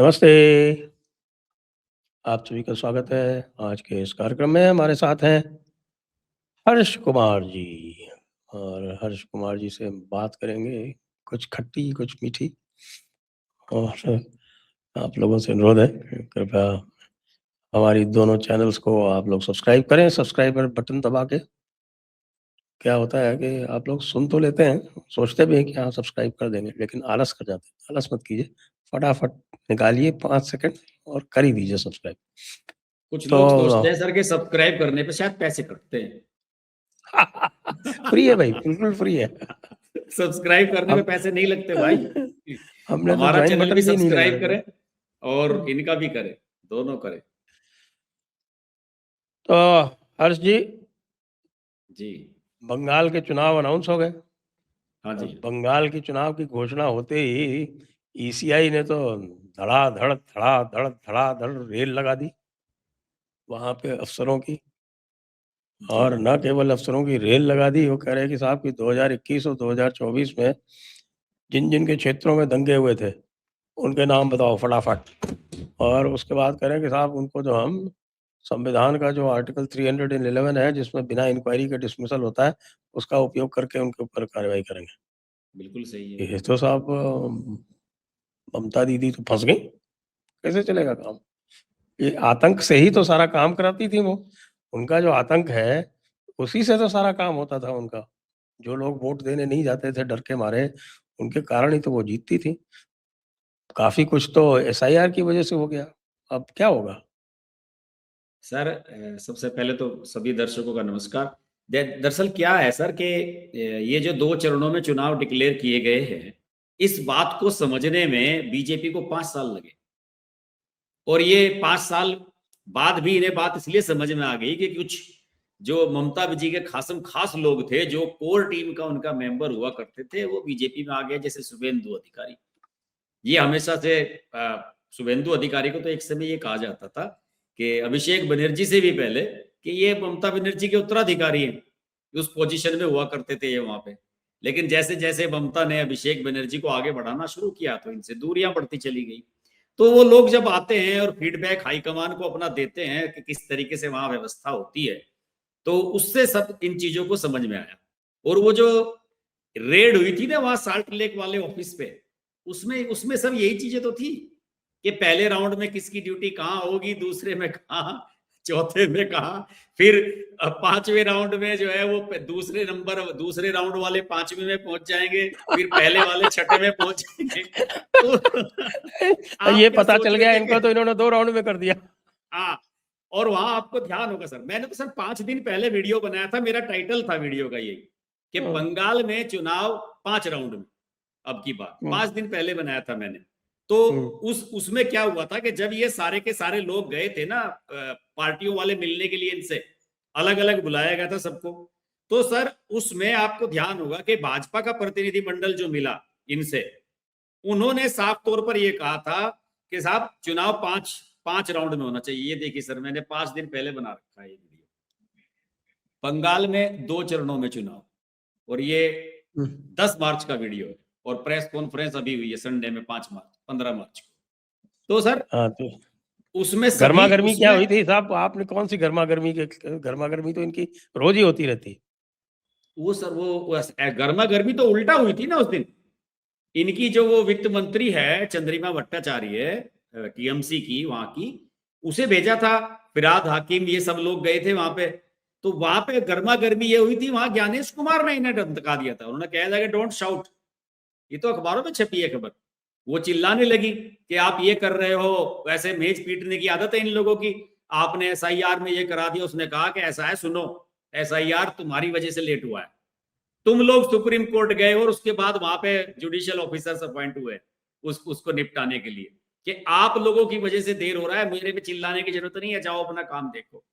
नमस्ते, आप सभी का स्वागत है। आज के इस कार्यक्रम में हमारे साथ हैं हर्ष कुमार जी और हर्ष कुमार जी से हम बात करेंगे कुछ खट्टी, कुछ मीठी और आप लोगों से अनुरोध है कृपया हमारी दोनों चैनल्स को आप लोग सब्सक्राइब करें। सब्सक्राइबर बटन दबा के क्या होता है कि आप लोग सुन तो लेते हैं, सोचते भी हैं कि हाँ सब्सक्राइब कर देंगे, लेकिन आलस कर जाते हैं। आलस मत कीजिए, फटाफट निकालिए 5 सेकंड और कर ही दीजिए सब्सक्राइब। कुछ तो लोग सोचते हैं सर कि सब्सक्राइब करने पे शायद पैसे कटते हैं। फ्री है भाई, बिल्कुल फ्री है। सब्सक्राइब करने पे हम पैसे नहीं लगते भाई। हमने तो हमारा ज्वाइन चैनल भी बटन भी नहीं सब्सक्राइब लगाया। करें और इनका भी करें, दोनों करें। तो हर्ष जी, जी बंगाल के चुनाव अनाउंस हो गए हाँ और जी। बंगाल की चुनाव की घोषणा होते ही ईसीआई ने तो धड़ाधड़ रेल लगा दी वहां पे अफसरों की। जी और न केवल अफसरों की रेल लगा दी, वो कह रहे हैं कि साहब कि 2021 और 2024 में जिन जिन के क्षेत्रों में दंगे हुए थे उनके नाम बताओ फटाफट। और उसके बाद कह रहे हैं कि साहब उनको जो हम संविधान का जो आर्टिकल 311 है जिसमें बिना इंक्वायरी के डिसमिसल होता है, उसका उपयोग करके उनके ऊपर कार्रवाई करेंगे। बिल्कुल सही है। ये तो साहब ममता दीदी तो फंस गई, कैसे चलेगा काम? ये आतंक से ही तो सारा काम कराती थी वो। उनका जो आतंक है उसी से तो सारा काम होता था उनका। जो लोग वोट देने नहीं जाते थे डर के मारे, उनके कारण ही तो वो जीतती थी। काफी कुछ तो एसआईआर की वजह से हो गया, अब क्या होगा? सर सबसे पहले तो सभी दर्शकों का नमस्कार। दरअसल क्या है सर कि ये जो 2 चरणों में चुनाव डिक्लेयर किए गए हैं, इस बात को समझने में बीजेपी को 5 साल लगे। और ये 5 साल बाद भी इन्हें बात इसलिए समझ में आ गई कि कुछ जो ममता जी के खासम खास लोग थे, जो कोर टीम का उनका मेंबर हुआ करते थे, वो बीजेपी में आ गए, जैसे शुभेंदु अधिकारी। ये हमेशा से शुभेंदु अधिकारी को तो एक समय ये कहा जाता था कि अभिषेक बनर्जी से भी पहले कि ये ममता बनर्जी के उत्तराधिकारी हैं, उस पोजीशन में हुआ करते थे ये वहां पे। लेकिन जैसे जैसे ममता ने अभिषेक बनर्जी को आगे बढ़ाना शुरू किया तो इनसे दूरियां बढ़ती चली गई। तो वो लोग जब आते हैं और फीडबैक हाईकमान को अपना देते हैं कि किस तरीके से वहां व्यवस्था होती है, तो उससे सब इन चीजों को समझ में आया। और वो जो रेड हुई थी ना वहां साल्ट लेक वाले ऑफिस पे, उसमें उसमें सब यही चीजें तो थी कि पहले राउंड में किसकी ड्यूटी कहाँ होगी, दूसरे में कहाँ, चौथे में कहाँ, फिर 5वें राउंड में जो है वो दूसरे राउंड वाले 5वें में पहुंच जाएंगे, फिर पहले वाले 6ठे में पहुंच जाएंगे। तो आप ये क्या पता सोच चल रहे गया थे इनको, तो इन्होंने 2 राउंड में कर दिया। हाँ। और वहां आपको ध्यान होगा सर, मैंने तो सर 5 दिन पहले वीडियो बनाया था, मेरा टाइटल था वीडियो का यही कि बंगाल में चुनाव 5 राउंड में। अब की बात 5 दिन पहले बनाया था मैंने। तो उसमें क्या हुआ था कि जब ये सारे के सारे लोग गए थे ना पार्टियों वाले मिलने के लिए, इनसे अलग अलग बुलाया गया था सबको। तो सर उसमें आपको ध्यान होगा कि भाजपा का प्रतिनिधि मंडल जो मिला इनसे, उन्होंने साफ तौर पर यह कहा था कि साहब चुनाव 5 राउंड में होना चाहिए। ये देखिए सर, मैंने 5 दिन पहले बना रखा है ये वीडियो। बंगाल में 2 चरणों में चुनाव, और ये 10 मार्च का वीडियो है। और प्रेस कॉन्फ्रेंस अभी हुई है संडे में 15 मार्च को। तो सर हाँ, तो उसमें गर्मा सभी गर्मी क्या उसमें हुई थी साहब? आपने कौन सी गर्मा गर्मी गर्मा गर्मी तो इनकी रोज ही होती रहती। वो सर वो गर्मा गर्मी तो उल्टा हुई थी ना उस दिन। इनकी जो वो वित्त मंत्री है चंद्रिमा भट्टाचार्य, टीएमसी की वहां की, उसे भेजा था। फिराद हाकिम ये सब लोग गए थे वहां पे। तो वहां पे गर्मा गर्मी ये हुई थी, वहां ज्ञानेश कुमार ने इन्हें धमका दिया था। उन्होंने कहा था कि डोंट शाउट, ये तो अखबारों में छपी है खबर। वो चिल्लाने लगी कि आप ये कर रहे हो, वैसे मेज पीटने की आदत है इन लोगों की, आपने एसआईआर में ये करा दिया। उसने कहा कि ऐसा है, सुनो, एसआईआर तुम्हारी वजह से लेट हुआ है। तुम लोग सुप्रीम कोर्ट गए और उसके बाद वहां पे जुडिशियल ऑफिसर्स अपॉइंट हुए उसको निपटाने के लिए, कि आप लोगों की वजह से देर हो रहा है, मेरे पे चिल्लाने की जरूरत नहीं है, जाओ अपना काम देखो।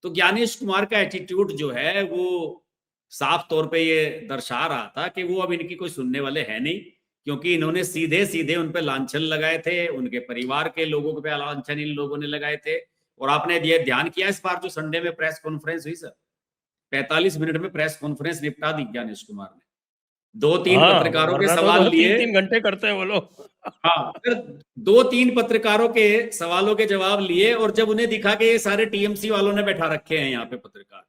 तो ज्ञानेश कुमार का एटीट्यूड जो है वो साफ तौर पे ये दर्शा रहा था कि वो अब इनकी कोई सुनने वाले है नहीं, क्योंकि इन्होंने सीधे सीधे उन पे लांछन लगाए थे, उनके परिवार के लोगों पे लांछन इन लोगों ने लगाए थे। और आपने ये ध्यान किया इस बार जो संडे में प्रेस कॉन्फ्रेंस हुई सर, 45 मिनट में प्रेस कॉन्फ्रेंस निपटा दी ज्ञानेश कुमार ने। 2-3 हाँ, पत्रकारों के वरना तो सवाल लिए। 3-3 घंटे करते हैं वो लोग। हाँ, फिर 2-3 पत्रकारों के सवालों के जवाब लिए, और जब उन्हें दिखा कि ये सारे टीएमसी वालों ने बैठा रखे हैं यहाँ पे पत्रकार,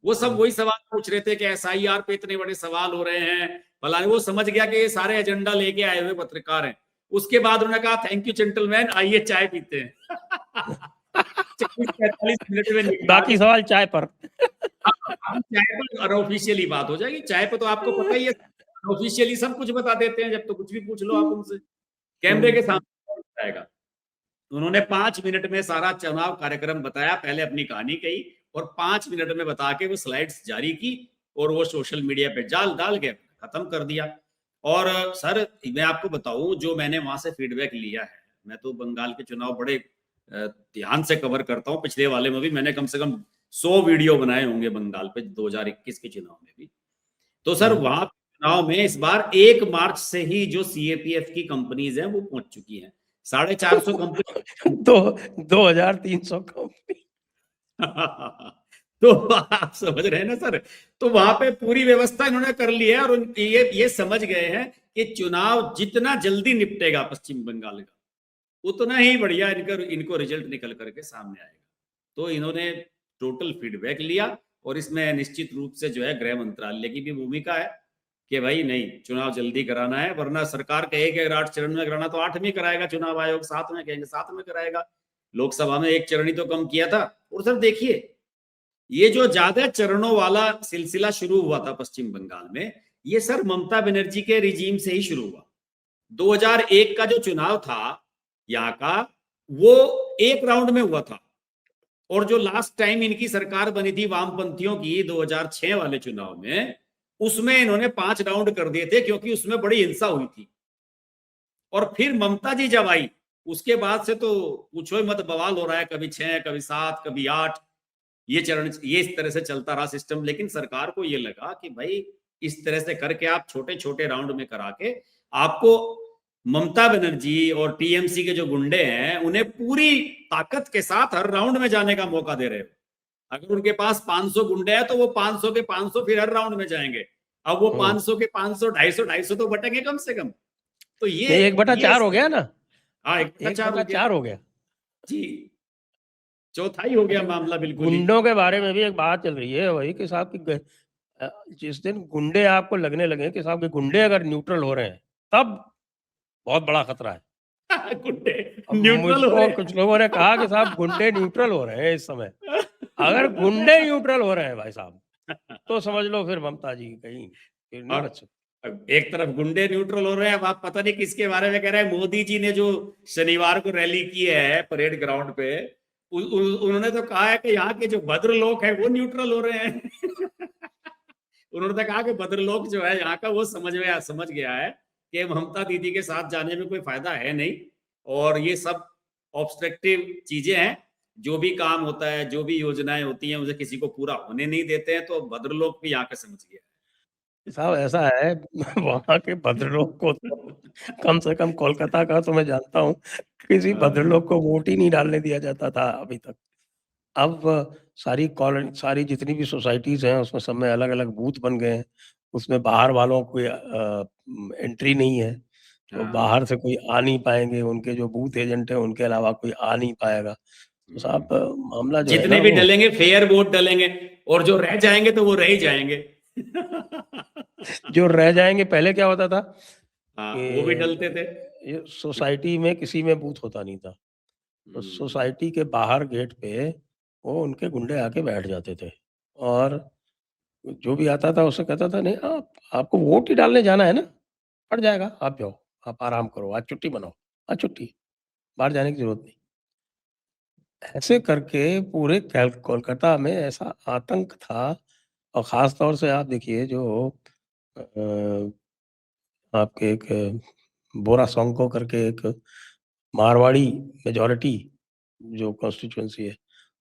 वो सब वही सवाल पूछ रहे थे कि एसआईआर पे इतने बड़े सवाल हो रहे हैं फलाने। वो समझ गया कि ये सारे एजेंडा लेके आए हुए पत्रकार हैं। उसके बाद उन्होंने कहा थैंक यू जेंटलमैन, आइए चाय पीते हैं। 40-45 मिनट में निपटा बाकी के। सवाल चाय पर। हाँ, चाय पर अनऑफिशियली बात हो जाएगी। चाय पे तो आपको पता ही है, अनऑफिशियली सब कुछ बता देते हैं, जब तो कुछ भी पूछ लो आप उनसे, कैमरे के सामने जाएगा। उन्होंने 5 मिनट में सारा चुनाव कार्यक्रम बताया, पहले अपनी कहानी कही और 5 मिनट में बता के वो स्लाइड्स जारी की और वो सोशल मीडिया पे डाल डाल के खत्म कर दिया। और सर मैं आपको बताऊं, जो मैंने वहां से फीडबैक लिया है, मैं तो बंगाल के चुनाव बड़े ध्यान से कवर करता हूँ। पिछले वाले में भी मैंने कम से कम 100 वीडियो बनाए होंगे बंगाल पे 2021 के चुनाव में भी। तो सर वहां चुनाव में इस बार 1 मार्च से ही जो सीएपीएफ की कंपनीज हैं वो पहुंच चुकी हैं। 450 कंपनी तो 2300 कंपनी। तो आप समझ रहे हैं ना सर। तो वहां पे पूरी व्यवस्था इन्होंने कर ली है, और ये समझ गए हैं कि चुनाव जितना जल्दी निपटेगा पश्चिम बंगाल का, उतना ही बढ़िया इनको रिजल्ट निकल करके सामने आएगा। तो इन्होंने टोटल फीडबैक लिया, और इसमें निश्चित रूप से जो है गृह मंत्रालय की भी भूमिका है कि भाई नहीं, चुनाव जल्दी कराना है, वरना सरकार कहेगी अगर 8 चरण में कराना तो 8 में कराएगा, चुनाव आयोग 7 में कहेंगे 7 में कराएगा। लोकसभा में 1 चरण ही तो कम किया था। और सर देखिए, ये जो ज्यादा चरणों वाला सिलसिला शुरू हुआ था पश्चिम बंगाल में, ये सर ममता बनर्जी के रिजीम से ही शुरू हुआ। 2001 का जो चुनाव था यहाँ का, वो 1 राउंड में हुआ था, और जो लास्ट टाइम इनकी सरकार बनी थी वामपंथियों की 2006 वाले चुनाव में, उसमें इन्होंने 5 राउंड कर दिए थे, क्योंकि उसमें बड़ी हिंसा हुई थी। और फिर ममता जी जब आई, उसके बाद से तो पूछो ही मत, बवाल हो रहा है, कभी 6, कभी 7, कभी 8, ये चरण, ये इस तरह से चलता रहा सिस्टम। लेकिन सरकार को ये लगा कि भाई इस तरह से करके आप छोटे छोटे राउंड में करा के, आपको ममता बनर्जी और टीएमसी के जो गुंडे हैं उन्हें पूरी ताकत के साथ हर राउंड में जाने का मौका दे रहे हो। अगर उनके पास 500 गुंडे हैं तो वो 500 के 500 फिर हर राउंड में जाएंगे। अब वो 500 के 500, 250 तो बटेंगे कम से कम। तो ये 1/4 हो गया ना। हाँ, 1/4 हो गया जी, चौथाई हो गया अच्छा, मामला बिल्कुल ही। गुंडों के बारे में भी एक बात चल रही है, वही कि साहब की जिस दिन गुंडे आपको लगने लगे कि साहब के गुंडे अगर न्यूट्रल हो रहे हैं, तब बहुत बड़ा खतरा है। गुंडे अब न्यूट्रल हो मुझको रहे कुछ लोगों ने कहा कि साहब गुंडे न्यूट्रल हो रहे हैं इस समय। अगर गुंडे न्यूट्रल हो रहे हैं भाई साहब, तो समझ लो फिर ममता जी कहीं फिर नहीं और बच सकती। एक तरफ गुंडे न्यूट्रल हो रहे हैं, अब आप पता नहीं किसके बारे में कह रहे हैं। मोदी जी ने जो शनिवार को रैली की है परेड ग्राउंड पे, उन्होंने तो कहा है कि यहाँ के जो भद्र लोग हैं वो न्यूट्रल हो रहे हैं। उन्होंने तो कहा कि भद्र लोग जो है यहाँ का, वो समझ गया है कि ममता दीदी के साथ जाने में कोई फायदा है नहीं, और ये सब ऑब्स्ट्रक्टिव चीजें हैं। जो भी काम होता है, जो भी योजनाएं होती हैं, उसे किसी को पूरा होने नहीं देते हैं। तो भद्र लोग भी यहाँ के समझ गया साहब ऐसा है वहाँ के भद्र लोग को तो कम से कम कोलकाता का तो मैं जानता हूँ, किसी भद्र लोग को वोट ही नहीं डालने दिया जाता था अभी तक। अब सारी कॉलोनी, सारी जितनी भी सोसाइटीज़ हैं उसमें सब में अलग-अलग बूथ बन गए हैं। उसमें बाहर वालों को एंट्री नहीं है, तो हाँ। बाहर से कोई आ नहीं पाएँगे, उनके जो बूथ एजेंट हैं उनके अलावा कोई आ नहीं पाएगा। तो साहब मामला जो है ना जितने भी वो डलेंगे फेयर वोट डलेंगे, और जो रह जाएंगे तो वो रह ही जाएंगे। जो रह जाएँगे, पहले क्या होता था हाँ, वो भी डलते थे। कि ये सोसाइटी में किसी में बूथ होता नहीं था। तो सोसाइटी के बाहर गेट पे वो उनके गुंडे आके बैठ जाते थे, और जो भी आता था उससे कहता था नहीं आप आपको वोट ही डालने जाना है ना? पड़ जाएगा, आप जाओ, आप आराम करो, आज छुट्टी मनाओ, आज छुट्टी, बाहर जाने की ज़रूरत नहीं। ऐसे करके पूरे कोलकाता में ऐसा आतंक था, और ख़ास तौर से आप देखिए जो अ, आपके एक बोरा सोंको करके एक मारवाड़ी मेजॉरिटी जो कॉन्स्टिट्यूएंसी है,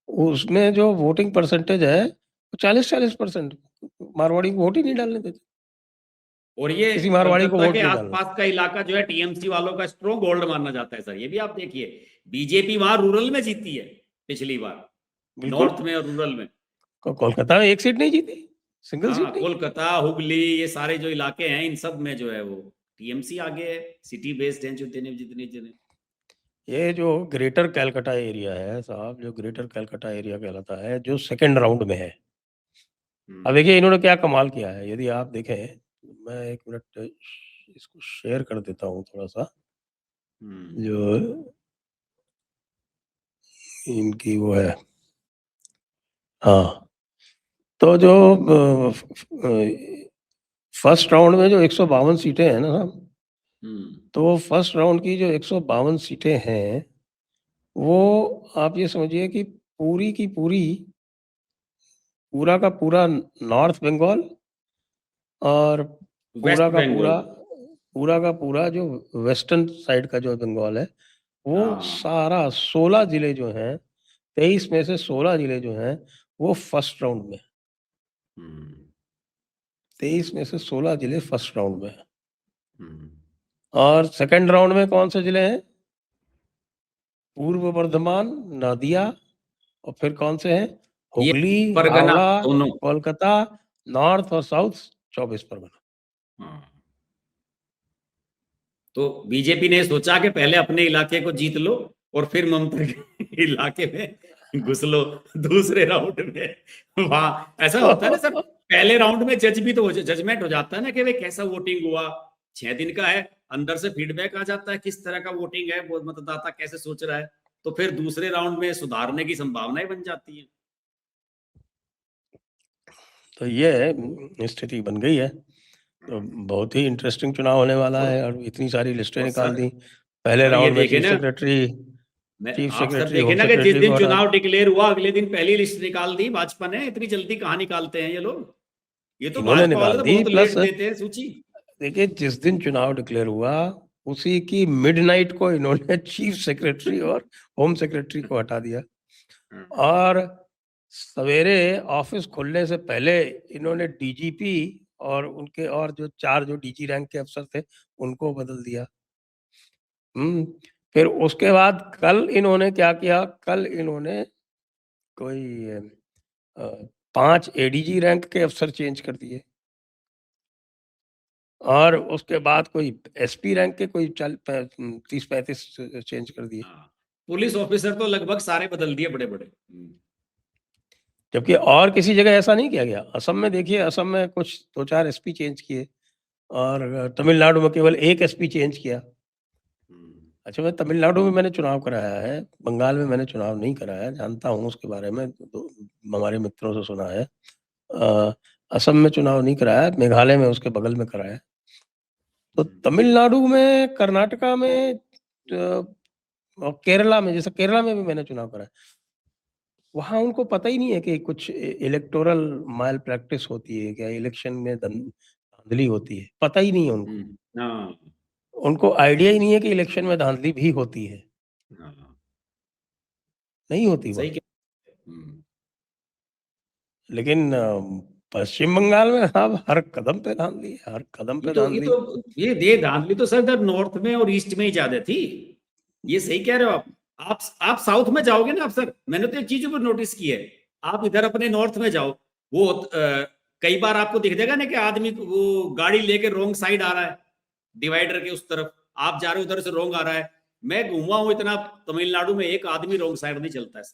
उसमें जो वोटिंग परसेंटेज है, वो 40-40% मारवाड़ी को वोट ही नहीं डालने देते। और ये किसी मारवाड़ी को कलकत्ता वोट के नहीं डालना। आसपास का इलाका जो है टीएमसी वालों का स्ट्रॉन्ग होल्ड माना जाता है सर। ये भी आप देखिए, बीजेपी वहां रूरल में जीती है पिछली बार, बिल्कुल, नॉर्थ में और रूरल में। कोलकाता में एक सीट नहीं जीती। सिंगल सीट हाँ, नहीं। कोलकाता, हुगली, ये सारे जो इलाके हैं इन सब में जो है वो टीएमसी आगे है, सिटी बेस्ड हैं जितने जितने जितने। ये जो ग्रेटर कैलकाटा एरिया है साहब, जो ग्रेटर कैलकाटा एरिया कहलाता है, जो सेकंड राउंड में है। अब देखिए इन्होंने क्या कमाल किया है, यदि आप देखें, मैं 1 मिनट इसको शेयर कर देता हूँ थोड़ा-सा, हम्म जो इनकी वो है। हाँ, तो जो फर्स्ट राउंड में जो 152 सीटें हैं ना साहब, हम्म तो फर्स्ट राउंड की जो 152 सीटें हैं, वो आप ये समझिए कि पूरी की पूरी, पूरा का पूरा नॉर्थ बंगाल और पूरा वेस्ट का बंगाल। पूरा, पूरा का पूरा जो वेस्टर्न साइड का जो बंगाल है, वो हाँ। सारा 16 ज़िले जो हैं, 23 में से 16 ज़िले जो हैं, वो फर्स्ट राउंड में हैं। हम्म 23 में से 16 ज़िले फर्स्ट राउंड में हैं। हम्म और सेकंड राउंड में कौन से ज़िले हैं? पूर्व बर्धमान, नदिया, और फिर कौन से हैं? ये हुगली, परगना हावड़ा, दोनों। कोलकाता, नॉर्थ और साउथ 24 परगना। हाँ, तो बीजेपी ने सोचा कि पहले अपने इलाके को जीत लो और फिर ममता के इलाके में घुस लो दूसरे राउंड में। वहां ऐसा होता है ना सर, पहले राउंड में जज भी तो जजमेंट हो जाता है ना कि भाई कैसा वोटिंग हुआ। 6 दिन का है, अंदर से फीडबैक आ जाता है किस तरह का वोटिंग है, वो मतदाता कैसे सोच रहा है, तो फिर दूसरे राउंड में सुधारने की संभावनाएं बन जाती है। तो ये स्थिति बन गई है। तो बहुत ही इंटरेस्टिंग चुनाव होने वाला और है, और इतनी सारी लिस्टें और निकाल सर दी। पहले सर ये राउंड में देखे ना, चीफ आप सर सेक्रेटरी, देखे होम ना कि जिस सेक्रेटरी दिन को हटा चुनाव दिया। डिक्लेयर हुआ अगले दिन पहली लिस्ट निकाल दी भाजपा ने। इतनी जल्दी कहाँ निकालते हैं ये लोग, ये तो इन्होंने भाजपा वाले निकाल तो दी, बहुत प्लस लेट देते हैं सूची। देखिए जिस दिन चुनाव डिक्लेयर हुआ, उसी की मिडनाइट को इन्होंने चीफ सेक्रेटरी और होम सेक्रेटरी को हटा दिया। और सवेरे ऑफिस खुलने से पहले इन्होंने डीजीपी और उनके और जो 4 जो डीजी रैंक के अफसर थे, उनको बदल दिया। हुँ, फिर उसके बाद कल इन्होंने क्या किया, कल इन्होंने कोई 5 एडीजी रैंक के अफसर चेंज कर दिए, और उसके बाद कोई एसपी रैंक के कोई 30-35 चेंज कर दिए। हाँ, पुलिस ऑफिसर तो लगभग सारे बदल दिए बड़े बड़े। जबकि और किसी जगह ऐसा नहीं किया गया। असम में देखिए, असम में कुछ 2-4 एसपी चेंज किए, और तमिलनाडु में केवल 1 एसपी चेंज किया। अच्छा, मैं तमिलनाडु में मैंने चुनाव कराया है, बंगाल में मैंने चुनाव नहीं कराया, जानता हूँ उसके बारे में, तो हमारे मित्रों से सुना है। असम में चुनाव नहीं कराया, मेघालय में उसके बगल में कराया। तो तमिलनाडु में, कर्नाटका में, और केरला में, जैसे केरला में भी मैंने चुनाव कराया। वहाँ उनको पता ही नहीं है कि कुछ इलेक्टोरल माल प्रैक्टिस होती है क्या, इलेक्शन में धांधली होती है, पता ही नहीं है उनको। हाँ उनको आइडिया ही नहीं है कि इलेक्शन में धांधली भी होती है, हाँ, नहीं होती सही वहाँ। कह। लेकिन पश्चिम बंगाल में साहब हर कदम पे धांधली है, हर कदम पे ये धांधली। तो ये धांधली तो सर इधर नॉर्थ में और ईस्ट में ही ज्यादा थी। ये सही कह रहे हो आप साउथ में जाओगे ना आप सर, मैंने तो एक चीज को नोटिस की है। आप इधर अपने नॉर्थ में जाओ, वो कई बार आपको दिख जाएगा ना कि आदमी वो गाड़ी लेके रोंग साइड आ रहा है, डिवाइडर के उस तरफ आप जा रहे हो, उधर से रोंग आ रहा है। मैं घूमा हूं इतना, तमिलनाडु में एक आदमी रोंग साइड नहीं चलता है,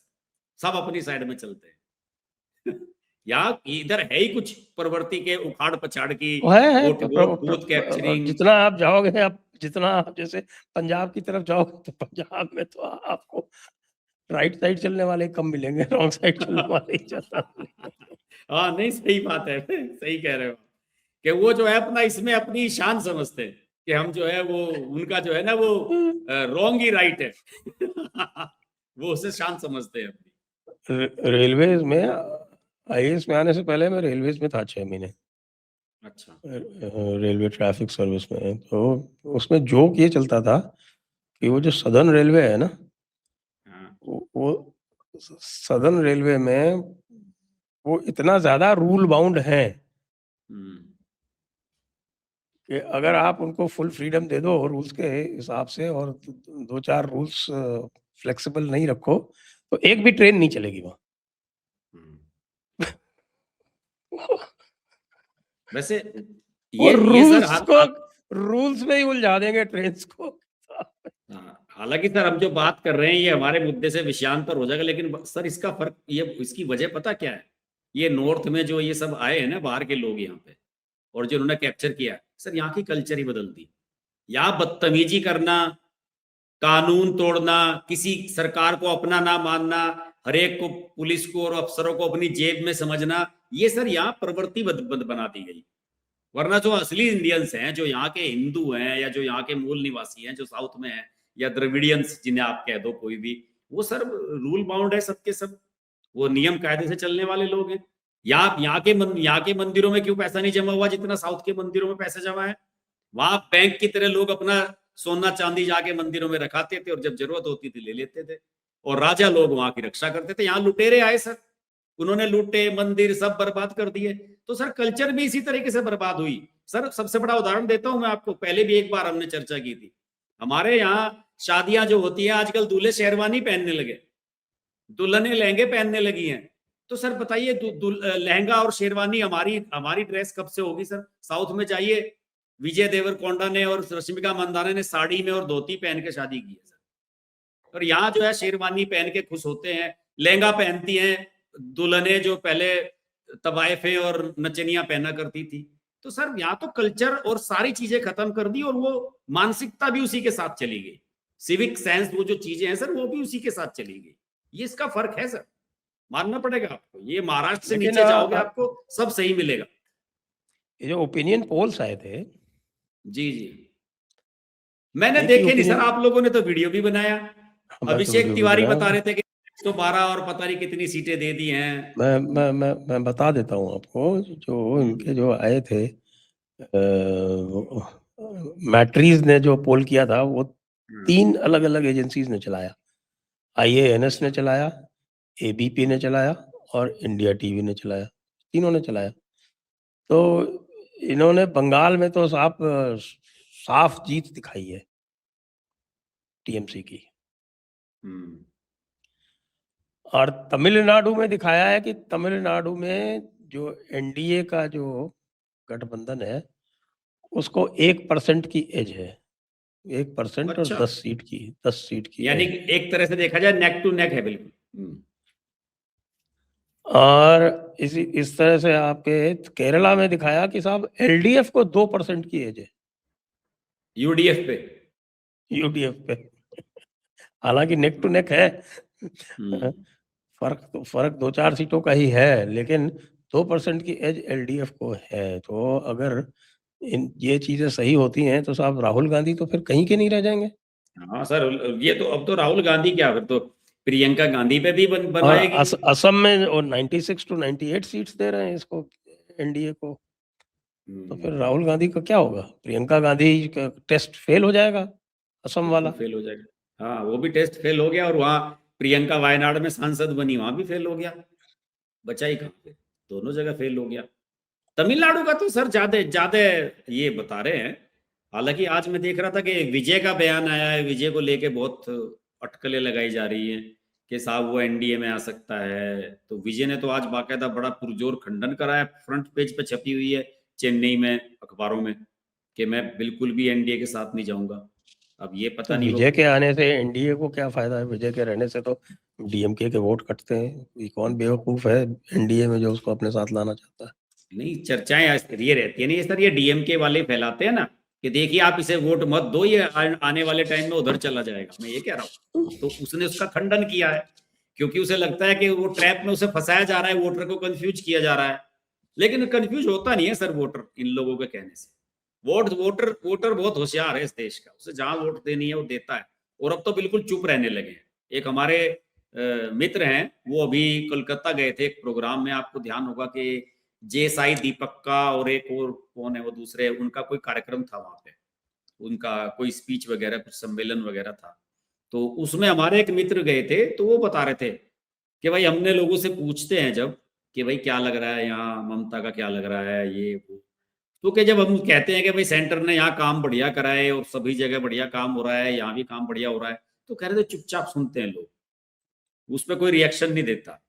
सब अपनी साइड में चलते हैं। यहाँ इधर है ही कुछ प्रवृत्ति के उखाड़ पछाड़ की, वो है वोट वोट बूथ कैप्चरिंग। जितना आप जाओगे, आप जितना आप जैसे पंजाब की तरफ जाओगे, तो पंजाब में तो आपको राइट साइड चलने वाले कम मिलेंगे, रॉन्ग साइड चलने वाले ही ज्यादा मिलेंगे। हाँ नहीं, सही बात है, सही कह रहे हो कि वो जो है अपना इसमें अपनी शान समझते हैं कि हम जो है वो उनका जो है ना वो रॉन्ग ही राइट है। वो उसे शान समझते हैं अपनी। रेलवेज में, आईएएस में आने से पहले मैं रेलवेज में था 6 महीने, अच्छा। रेलवे ट्रैफिक सर्विस में। तो उसमें जोक ये चलता था कि वो जो सदर्न रेलवे है ना, हाँ। वो सदर्न रेलवे में वो इतना ज़्यादा रूल बाउंड है हम्म कि अगर आप उनको फुल फ्रीडम दे दो रूल्स के हिसाब से, और 2-4 रूल्स फ्लेक्सिबल नहीं रखो, तो एक भी ट्रेन नहीं चलेगी वहाँ। हम्म। वैसे वो ये सर रूल्स में ही उलझा देंगे ट्रेन्स को। हाँ, हालांकि सर हम जो बात कर रहे हैं ये हमारे मुद्दे से विषयांतर हो जाएगा, लेकिन सर इसका फर्क, ये इसकी वजह पता क्या है? ये नॉर्थ में जो ये सब आए हैं ना बाहर के लोग यहाँ पे, और जो उन्होंने कैप्चर किया है, सर यहाँ की कल्चर ही बदल दी। यहाँ बदतमीजी करना, कानून तोड़ना, किसी सरकार को अपना ना मानना, हर एक को, पुलिस को और अफसरों को अपनी जेब में समझना, ये सर यहाँ प्रवृत्ति बना दी गई। वरना जो असली इंडियंस हैं, जो यहाँ के हिंदू हैं या जो यहाँ के मूल निवासी हैं, जो साउथ में हैं, या द्रविडियंस जिन्हें आप कह दो कोई भी, वो सर रूल बाउंड है सबके सब, वो नियम कायदे से चलने वाले लोग हैं। यहाँ के मंदिरों में क्यों पैसा नहीं जमा हुआ जितना साउथ के मंदिरों में पैसा जमा है? वहां बैंक की तरह लोग अपना सोना चांदी जाके मंदिरों में रखाते थे और जब जरूरत होती थी ले लेते थे, और राजा लोग वहां की रक्षा करते थे। यहाँ लुटेरे आए सर, उन्होंने लूटे, मंदिर सब बर्बाद कर दिए। तो सर कल्चर भी इसी तरीके से बर्बाद हुई। सर सबसे बड़ा उदाहरण देता हूं मैं आपको, पहले भी एक बार हमने चर्चा की थी, हमारे यहाँ शादियां जो होती है आजकल दूल्हे शेरवानी पहनने लगे, दुल्हने लहंगे पहनने लगी हैं। तो सर बताइए लहंगा और शेरवानी हमारी हमारी ड्रेस कब से होगी? सर साउथ में जाइए, विजय देवरकोंडा ने और रश्मिका मंदाना ने साड़ी में और धोती पहन के शादी की है सर। और यहाँ जो है शेरवानी पहन के खुश होते हैं, लहंगा पहनती हैं दुल्हने जो पहले तवायफे और नचनिया पहना करती थी। तो सर यहाँ तो कल्चर और सारी चीजें खत्म कर दी, और वो मानसिकता भी उसी के साथ चली गई, सिविक सेंस वो जो चीजें हैं सर वो भी उसी के साथ चली गई। ये इसका फर्क है सर, मानना पड़ेगा आपको। ये महाराष्ट्र से लेकिन नीचे जाओगे आपको सब सही मिलेगा। ये जो ओपिनियन पोल्स आए थे, जी जी, मैंने एक ही देखे नहीं सर, ओपिनियन, आप लोगों ने तो वीडियो भी बनाया। मैं तो अभिषेक वीडियो भी तिवारी बनाया, बता रहे थे कि तो 12 और पता नहीं कितनी सीटें दे दी हैं। मैं बता देता हूँ आपको, जो इनके जो आए थे, मैट्रीज ने जो पोल किया था वो 3 अलग-अलग एजेंसीज ने चलाया। IANS ने चलाया, ABP ने चलाया और इंडिया टीवी ने चलाया, तीनों ने चलाया। तो इन्होंने बंगाल में तो साफ जीत दिखाई है टीएमसी की, और तमिलनाडु में दिखाया है कि तमिलनाडु में जो एनडीए का जो गठबंधन है उसको 1% की एज है, 1% और अच्छा, 10 सीट की यानी एज कि है। एक तरह से देखा जाए नेक टू नेक है बिल्कुल। और इस तरह से आपके केरला में दिखाया कि साहब एलडीएफ को 2% की एज है, यूडीएफ पे, यूडीएफ पे। हालांकि नेक टू नेक है, हम्म, फर्क 2-4 सीटों का ही है, लेकिन 2% की एज एलडीएफ को है। तो अगर ये चीजें सही होती हैं तो साहब राहुल गांधी तो फिर कहीं के नहीं रह जाएंगे। हाँ सर, ये तो अब तो राहुल गांधी क्या, फिर तो प्रियंका गांधी पे भी और बनाएगी। असम में और 96 to 98 सीट्स दे रहे हैं इसको, एनडीए को। तो फिर राहुल गांधी का क्या होगा? प्रियंका गांधी का टेस्ट फेल हो जाएगा, असम बिल्कुल वाला। फेल हो जाएगा। हाँ वो भी टेस्ट फेल हो गया, और वहाँ प्रियंका वायनाड में सांसद बनी, वहां भी फेल हो गया, बचा ही कहाँ पे, दोनों जगह फेल हो गया। तमिलनाडु का तो सर ज्यादा ज्यादा ये बता रहे हैं। हालांकि आज मैं देख रहा था कि विजय का बयान आया है, विजय को लेके बहुत अटकलें लगाई जा रही हैं कि साहब वो एनडीए में आ सकता है। तो विजय ने तो आज बाकायदा बड़ा पुरजोर खंडन करा है, फ्रंट पेज पे छपी हुई है चेन्नई में अखबारों में, कि मैं बिल्कुल भी एनडीए के साथ नहीं जाऊंगा। अब ये तो पता नहीं वो, विजय के आने से एनडीए को क्या फायदा है? विजय के रहने से तो डीएमके के वोट कटते हैं। ये कौन बेवकूफ है एनडीए में जो उसको अपने साथ लाना चाहता है? नहीं चर्चाएं ये रहती है नहीं सर, ये डीएमके वाले फैलाते हैं ना कि देखिए आप इसे वोट मत दो, ये आने वाले टाइम में उधर चला जाएगा, मैं ये कह रहा हूँ। तो उसने उसका खंडन किया है, क्योंकि उसे लगता है कि वो ट्रैप में उसे फंसाया जा रहा है, वोटर को कंफ्यूज किया जा रहा है। लेकिन कंफ्यूज होता नहीं है सर वोटर इन लोगों के कहने से। वोटर वोटर बहुत होशियार है इस देश का, उसे जहां वोट देनी है वो देता है। और अब तो बिल्कुल चुप रहने लगे हैं। एक हमारे मित्र हैं, वो अभी कोलकाता गए थे एक प्रोग्राम में, आपको ध्यान होगा कि जे साई दीपक का और एक और कौन है वो दूसरे, उनका कोई कार्यक्रम था वहां पे, उनका कोई स्पीच वगैरह कुछ सम्मेलन वगैरह था। तो उसमें हमारे एक मित्र गए थे, तो वो बता रहे थे कि भाई हमने लोगों से पूछते हैं जब कि भाई क्या लग रहा है यहाँ, ममता का क्या लग रहा है ये वो, तो कि जब हम कहते हैं कि भाई सेंटर ने यहाँ काम बढ़िया करा है और सभी जगह बढ़िया काम हो रहा है, यहाँ भी काम बढ़िया हो रहा है, तो कह रहे थे चुपचाप सुनते हैं लोग, उस पर कोई रिएक्शन नहीं देता।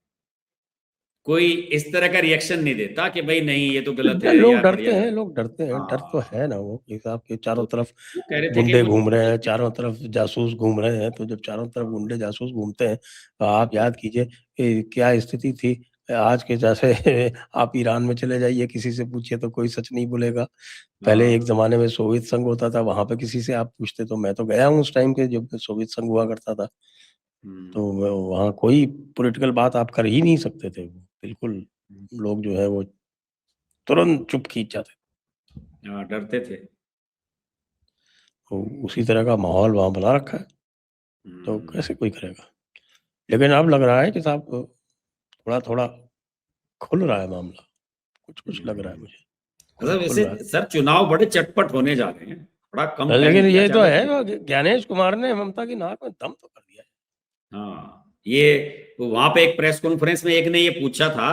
कोई इस तरह का रिएक्शन नहीं देता कि भाई नहीं ये तो गलत है लोग या डरते बढ़िया हैं, है। लोग डरते हैं, डर तो हाँ, है ना वो कि साहब के चारों तो तरफ वो कह रहे थे कि गुंडे वो घूम रहे हैं, चलते चारों तरफ जासूस घूम रहे हैं, तो जब चारों तरफ गुंडे जासूस घूमते हैं, तो आप याद कीजिए कि क्या स्थिति थी आज के जैसे आप ईरान में चले जाइए, किसी से पूछिए तो कोई सच नहीं बोलेगा। पहले एक हाँ, ज़माने में सोवियत संघ होता था, वहाँ पे किसी से आप पूछते तो मैं तो गया हूँ उस टाइम के जब सोवियत संघ हुआ करता था, तो हुँ, वो वहाँ कोई पॉलिटिकल बात आप कर ही नहीं सकते थे। बिल्कुल, हुँ, लोग जो है वो तुरंत चुप खींच जाते। हाँ, डरते थे। तो उसी तरह का माहौल वहाँ बना रखा है, तो हुँ, कैसे कोई करेगा? लेकिन अब लग रहा है कि साहब थोड़ा-थोड़ा खुल रहा है मामला, कुछ-कुछ लग रहा है हुँ। मुझे, अच्छा खुल वैसे रहा है। सर चुनाव बड़े चटपट होने जा रहे हैं। बड़ा कम टाइम लेकिन दिया ये तो ज़्यादा है टाइम। ज्ञानेश कुमार ने ममता की नाक में दम तो कर दिया है। हाँ, ये वहाँ पे एक प्रेस कॉन्फ्रेंस में एक ने ये पूछा था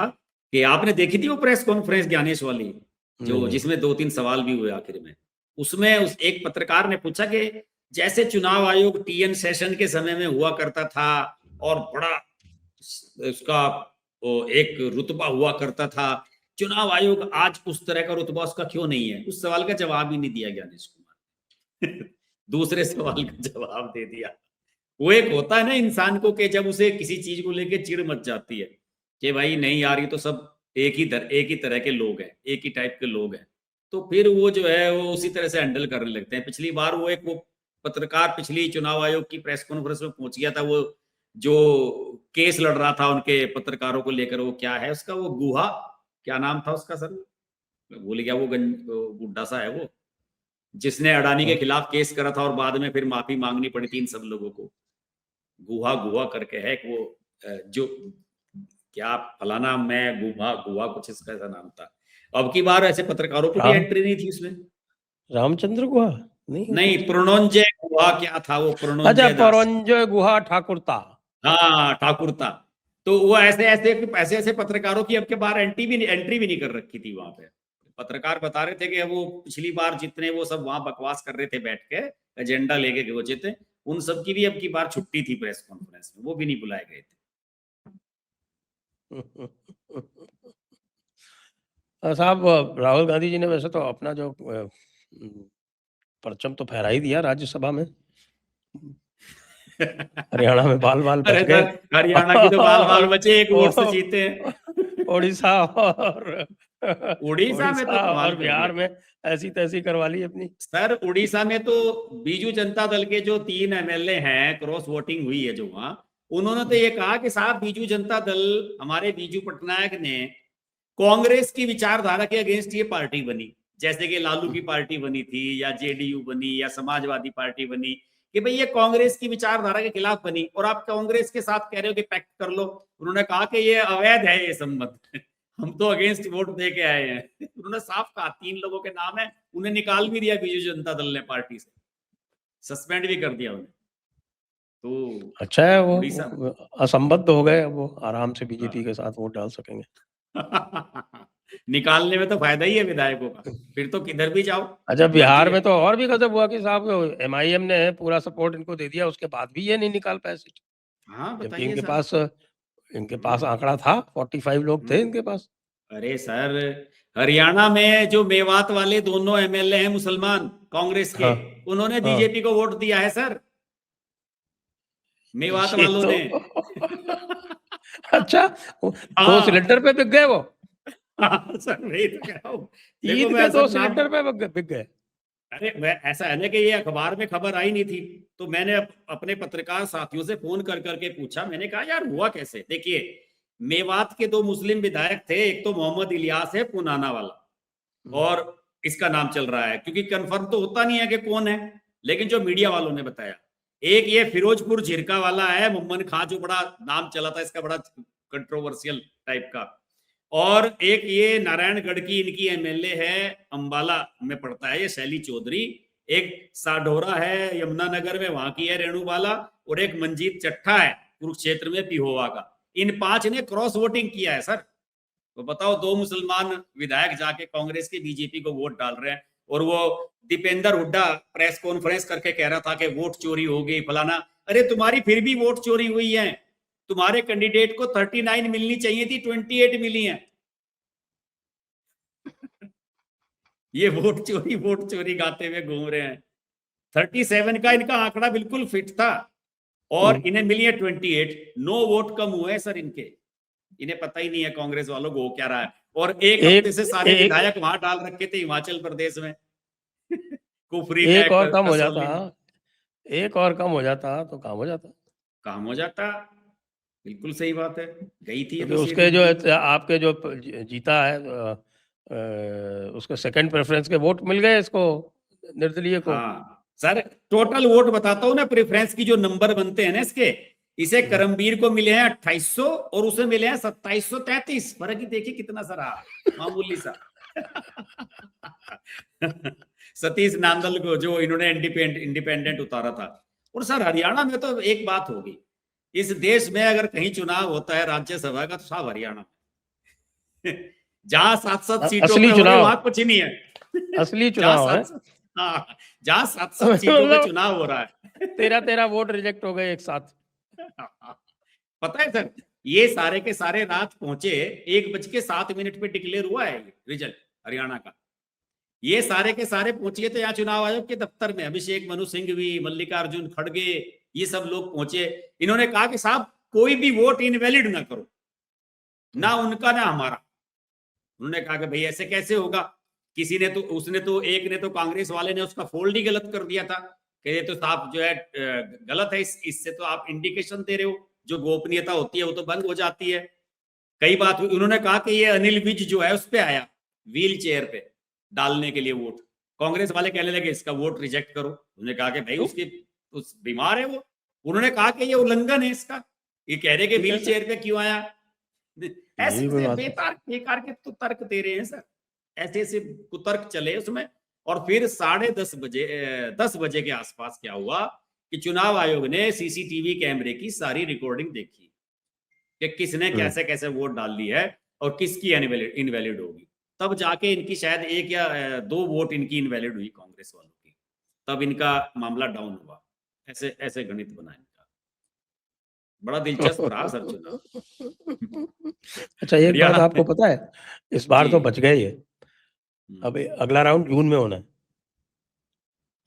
कि आपने देखी थी वो प्रेस कॉन्फ्रेंस ज्ञानेश वाली? नहीं, जो नहीं। जिसमें 2-3 सवाल भी हुए आखिर में। उसमें उस एक पत्रकार ने पूछा कि जैसे चुनाव आयोग टीएन सेशन के समय में हुआ करता था और बड़ा उसका वो एक रुतबा हुआ करता था, चुनाव आयोग आज उस तरह का रुतबा उसका क्यों नहीं है? उस सवाल का जवाब ही नहीं दिया ज्ञानेश कुमार ने। दूसरे सवाल का जवाब दे दिया। वो एक होता है ना इंसान को कि जब उसे किसी चीज को लेके चिढ़ मच जाती है कि भाई नहीं यार ये तो सब एक ही तरह के लोग हैं, एक ही टाइप के लोग हैं, तो फिर वो जो है वो उसी तरह से हैंडल करने लगते हैं। पिछली बार वो पत्रकार पिछली चुनाव आयोग की प्रेस कॉन्फ्रेंस में पहुंच गया था, वो जो केस लड़ रहा था उनके पत्रकारों को लेकर, वो क्या है उसका, वो गुहा, क्या नाम था उसका सर, मैं भूल गया, वो बुड्ढा सा है वो, जिसने अडानी के हाँ, खिलाफ केस करा था और बाद में फिर माफी मांगनी पड़ी थी इन सब लोगों को। गुहा गुहा करके है कि वो जो क्या फलाना मैं गुहा गुहा कुछ इसका ऐसा नाम था। अब की बार ऐसे पत्रकारों को भी राम एंट्री नहीं थी उसमें। रामचंद्र गुहा? नहीं हो नहीं, सकता? प्रणोंजय गुहा क्या था वो, अच्छा, प्रणोंजय दास। परंजय गुहा ठाकुरता। हाँ, ठाकुर था। तो वो ऐसे पत्रकारों की अब के बार एंट्री भी नहीं कर रखी थी वहां पे। पत्रकार बता रहे थे कि वो पिछली बार जितने वो सब वहां बकवास कर रहे थे बैठ के, एजेंडा लेके पहुंचे थे, उन सब की भी अब की बार छुट्टी थी प्रेस कॉन्फ्रेंस में, वो भी नहीं बुलाए गए थे। साहब राहुल गांधी जी ने वैसे तो अपना जो परचम तो फहरा ही दिया राज्यसभा में। हरियाणा में बाल-बाल बच अरे गए। सर, हरियाणा की तो बाल-बाल और बचे, एक वोट से ओ जीते हैं। ओडिशा और उड़ीसा में तो ओडिशा कमाल और कर दिया। बिहार में ऐसी-तैसी करवा ली अपनी। सर उड़ीसा में तो बीजू जनता दल के जो 3 एमएलए हैं, क्रॉस वोटिंग हुई है जो वहां, उन्होंने तो ये कहा कि साहब बीजू जनता दल, हमारे बीजू पटनायक ने कांग्रेस की विचारधारा के अगेंस्ट ये पार्टी बनी, जैसे कि लालू की पार्टी बनी थी या जेडीयू बनी या समाजवादी पार्टी बनी, कि भाई ये कांग्रेस की विचारधारा के खिलाफ बनी और आप कांग्रेस के साथ कह रहे हो कि पैक्ट कर लो। उन्होंने कहा कि ये अवैध है ये संबंध। हम तो अगेंस्ट वोट दे के आए हैं। उन्होंने साफ कहा, 3 लोगों के नाम है, उन्हें निकाल भी दिया बीजू जनता दल ने पार्टी से, सस्पेंड भी कर दिया उन्हें। तो अच्छा है उड़ीसा में वो असंबद्ध हो गए, अब वो आराम से बीजेपी हाँ। के साथ वोट डाल सकेंगे। निकालने में तो फायदा ही है विधायकों का, फिर तो किधर भी जाओ अच्छा, मर्जी बिहार है। में तो और भी गज़ब हुआ कि साहब एमआईएम ने पूरा सपोर्ट इनको दे दिया, उसके बाद भी ये नहीं निकाल पाए सीट। हाँ जबकि बताइए सर। इनके पास हम्म, आंकड़ा था, 45 लोग थे हम्म। इनके पास। अरे सर, हरियाणा में जो मेवात वाले दोनों एमएलए हैं मुसलमान कांग्रेस के, हाँ, उन्होंने हाँ। बीजेपी को वोट दिया है सर, मेवात ये वालों तो ने। अच्छा, वो 2 हाँ। सिलेंडर पे बिक गए वो? हाँ, सर वही तो कह रहा हूँ। देखो ईद मैं के 2 सर नाम, सिलेंडर पे बिक गए। अरे मैं ऐसा है ना कि ये अखबार में खबर आई नहीं थी, तो मैंने अपने पत्रकार साथियों से फोन कर करके पूछा, मैंने कहा यार हुआ कैसे। देखिए, मेवात के 2 मुस्लिम विधायक थे, एक तो मोहम्मद इलियास है पुनाना वाला, हुँ, और इसका नाम चल रहा है क्योंकि कंफर्म तो होता नहीं है कि कौन है, लेकिन जो मीडिया वालों ने बताया, एक ये फिरोजपुर झिरका वाला है मोमन खां, जो बड़ा नाम चला था इसका, बड़ा कंट्रोवर्शियल टाइप का, और एक ये नारायणगढ़ की इनकी एमएलए है, अंबाला में पड़ता है ये, शैली चौधरी, एक साढोरा है यमुनानगर में, वहां की है रेणुबाला, और एक मंजीत चट्ठा है कुरुक्षेत्र में पिहोवा का। इन 5 ने क्रॉस वोटिंग किया है सर। तो बताओ, 2 मुसलमान विधायक जाके कांग्रेस के बीजेपी को वोट डाल रहे हैं, और वो दीपेंद्र हुड्डा प्रेस कॉन्फ्रेंस करके कह रहा था कि वोट चोरी हो गई फलाना। अरे तुम्हारी फिर भी वोट चोरी हुई है, तुम्हारे कैंडिडेट को 39 मिलनी चाहिए थी, 28 मिली है। ये वोट चोरी गाते हुए घूम रहे हैं। 37 का इनका आंकड़ा बिल्कुल फिट था और इन्हें मिली है 28। 9 वोट कम हुए हैं सर इनके। इन्हें पता ही नहीं है कांग्रेस वालों को हो क्या रहा है। और एक हफ्ते से सारे विधायक वहां डाल रखे थे हिमाचल प्रदेश में। कुफरी एक का और कम हो कसौली जाता, एक और कम हो जाता तो काम हो जाता। काम हो जाता, बिल्कुल सही बात है। गई थी ये क्योंकि तो उसके सीट जो इनकी। आपके जो जीता है उसके सेकंड प्रेफरेंस के वोट मिल गए इसको, निर्दलीय को। हाँ सर, टोटल वोट बताता हूँ ना, प्रेफरेंस की जो नंबर बनते हैं ना इसके, इसे करमबीर को मिले हैं 2800 और उसे मिले हैं 2733। फर्क ही देखिए कितना सा रहा, मामूली सा। सतीश नांदल को जो इन्होंने इंडिपेंडेंट उतारा था। और सर हरियाणा में तो एक बात होगी, इस देश में अगर कहीं चुनाव होता है राज्यसभा का तो सब हरियाणा में। जहां 7-7 सीटों पे असली हो रहे चुनाव, वहां कुछ नहीं है। असली जहां चुनाव है। 7 हाँ, जहां 7-7 सीटों पे चुनाव हो रहा है। 13 वोट रिजेक्ट हो गए एक साथ। पता है सर, ये सारे के सारे रात पहुंचे, 1:07 पे डिक्लेयर हुआ है रिजल्ट हरियाणा का। ये सारे के सारे पहुंचे थे यहाँ चुनाव आयोग के दफ्तर में। अभिषेक मनु सिंघवी, मल्लिकार्जुन खड़गे, ये सब लोग पहुंचे। इन्होंने कहा कि साहब कोई भी वोट इनवैलिड ना करो, ना उनका ना हमारा। उन्होंने कहा कि भाई ऐसे कैसे होगा, किसी ने तो, उसने तो, एक ने तो, कांग्रेस वाले ने उसका फोल्ड ही गलत कर दिया था कि ये तो साफ जो है गलत है, इससे तो आप इंडिकेशन दे रहे हो, जो गोपनीयता होती है वो तो बंद हो जाती है। कई बात हुई। उन्होंने कहा कि ये अनिल विज जो है उस पे आया व्हील चेयर पे डालने के लिए वोट। कांग्रेस वाले कहने लगे इसका वोट रिजेक्ट करो। उन्होंने कहा कि भाई उसकी उस बीमार है वो। उन्होंने कहा कि ये उल्लंघन है इसका, ये कह रहे कि व्हील चेयर पे क्यों आया। ऐसे बेकार के तो तर्क दे रहे हैं सर, ऐसे ऐसे कुतर्क चले उसमें। और फिर 10:30 बजे के आसपास क्या हुआ कि चुनाव आयोग ने सीसीटीवी कैमरे की सारी रिकॉर्डिंग देखी कि किसने कैसे कैसे वोट डाल दी है और किसकी इनवैलिड होगी। तब जाके इनकी शायद 1 या 2 वोट इनकी इनवैलिड हुई कांग्रेस वालों की, तब इनका मामला डाउन हुआ। ऐसे ऐसे गणित बना इनका। बड़ा दिलचस्प रहा सर चुनाव। अच्छा एक बात आपको पता है, इस बार तो बच गए ये। अब अगला राउंड जून में होना है।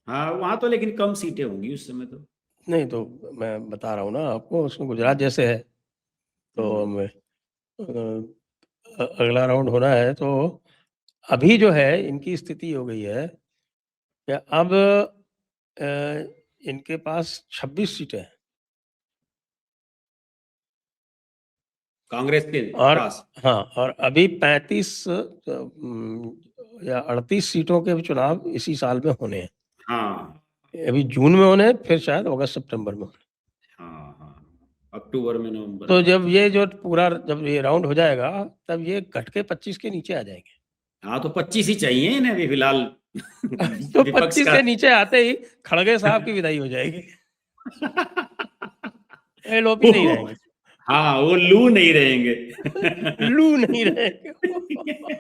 हाँ वहां तो लेकिन कम सीटें होंगी उस समय तो। नहीं तो मैं बता रहा हूँ ना आपको, उसमें गुजरात जैसे है तो अगला राउंड होना है। तो अभी जो है इनकी स्थिति हो गई है कि अब इनके पास 26 सीटें हैं कांग्रेस के और पास। हाँ, और अभी 35 या 38 सीटों के चुनाव इसी साल में होने हैं। हाँ अभी जून में होने हैं, फिर शायद अगस्त सितंबर में होने। हाँ हाँ, अक्टूबर में, नवंबर तो में। जब ये जो पूरा जब ये राउंड हो जाएगा तब ये घट के 25 के नीचे आ जाएंगे। हाँ तो 25 ही चाहिए इन्हें अभी फिलहाल। तो विपक्ष 25 का। के नीचे आते ही खड़गे साहब की विदाई हो जाएगी। एलओपी नहीं रहेंगे। हाँ वो लू नहीं रहेंगे। लू नहीं रहेंगे।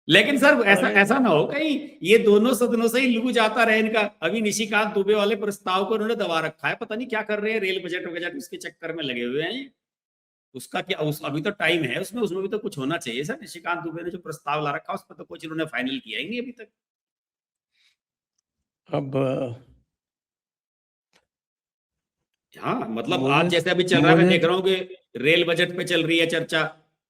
लेकिन सर ऐसा ऐसा ना हो कहीं ये दोनों सदनों से ही लू जाता रहे इनका। अभी निशिकांत दुबे वाले प्रस्ताव को उन्होंने दबा रखा है, पता नहीं क्या कर रहे हैं, रेल बजट उसके चक्कर में लगे हुए हैं। उसका क्या अभी तो टाइम है उसमें भी तो कुछ होना चाहिए सर। निशिकांत दुबे ने जो प्रस्ताव ला रखा उस पर तो कुछ इन्होंने फाइनल किया ही नहीं अभी तक। अब हाँ मतलब आज जैसे अभी चल रहा है, मैं देख रहा हूँ कि रेल बजट पे चल रही है चर्चा।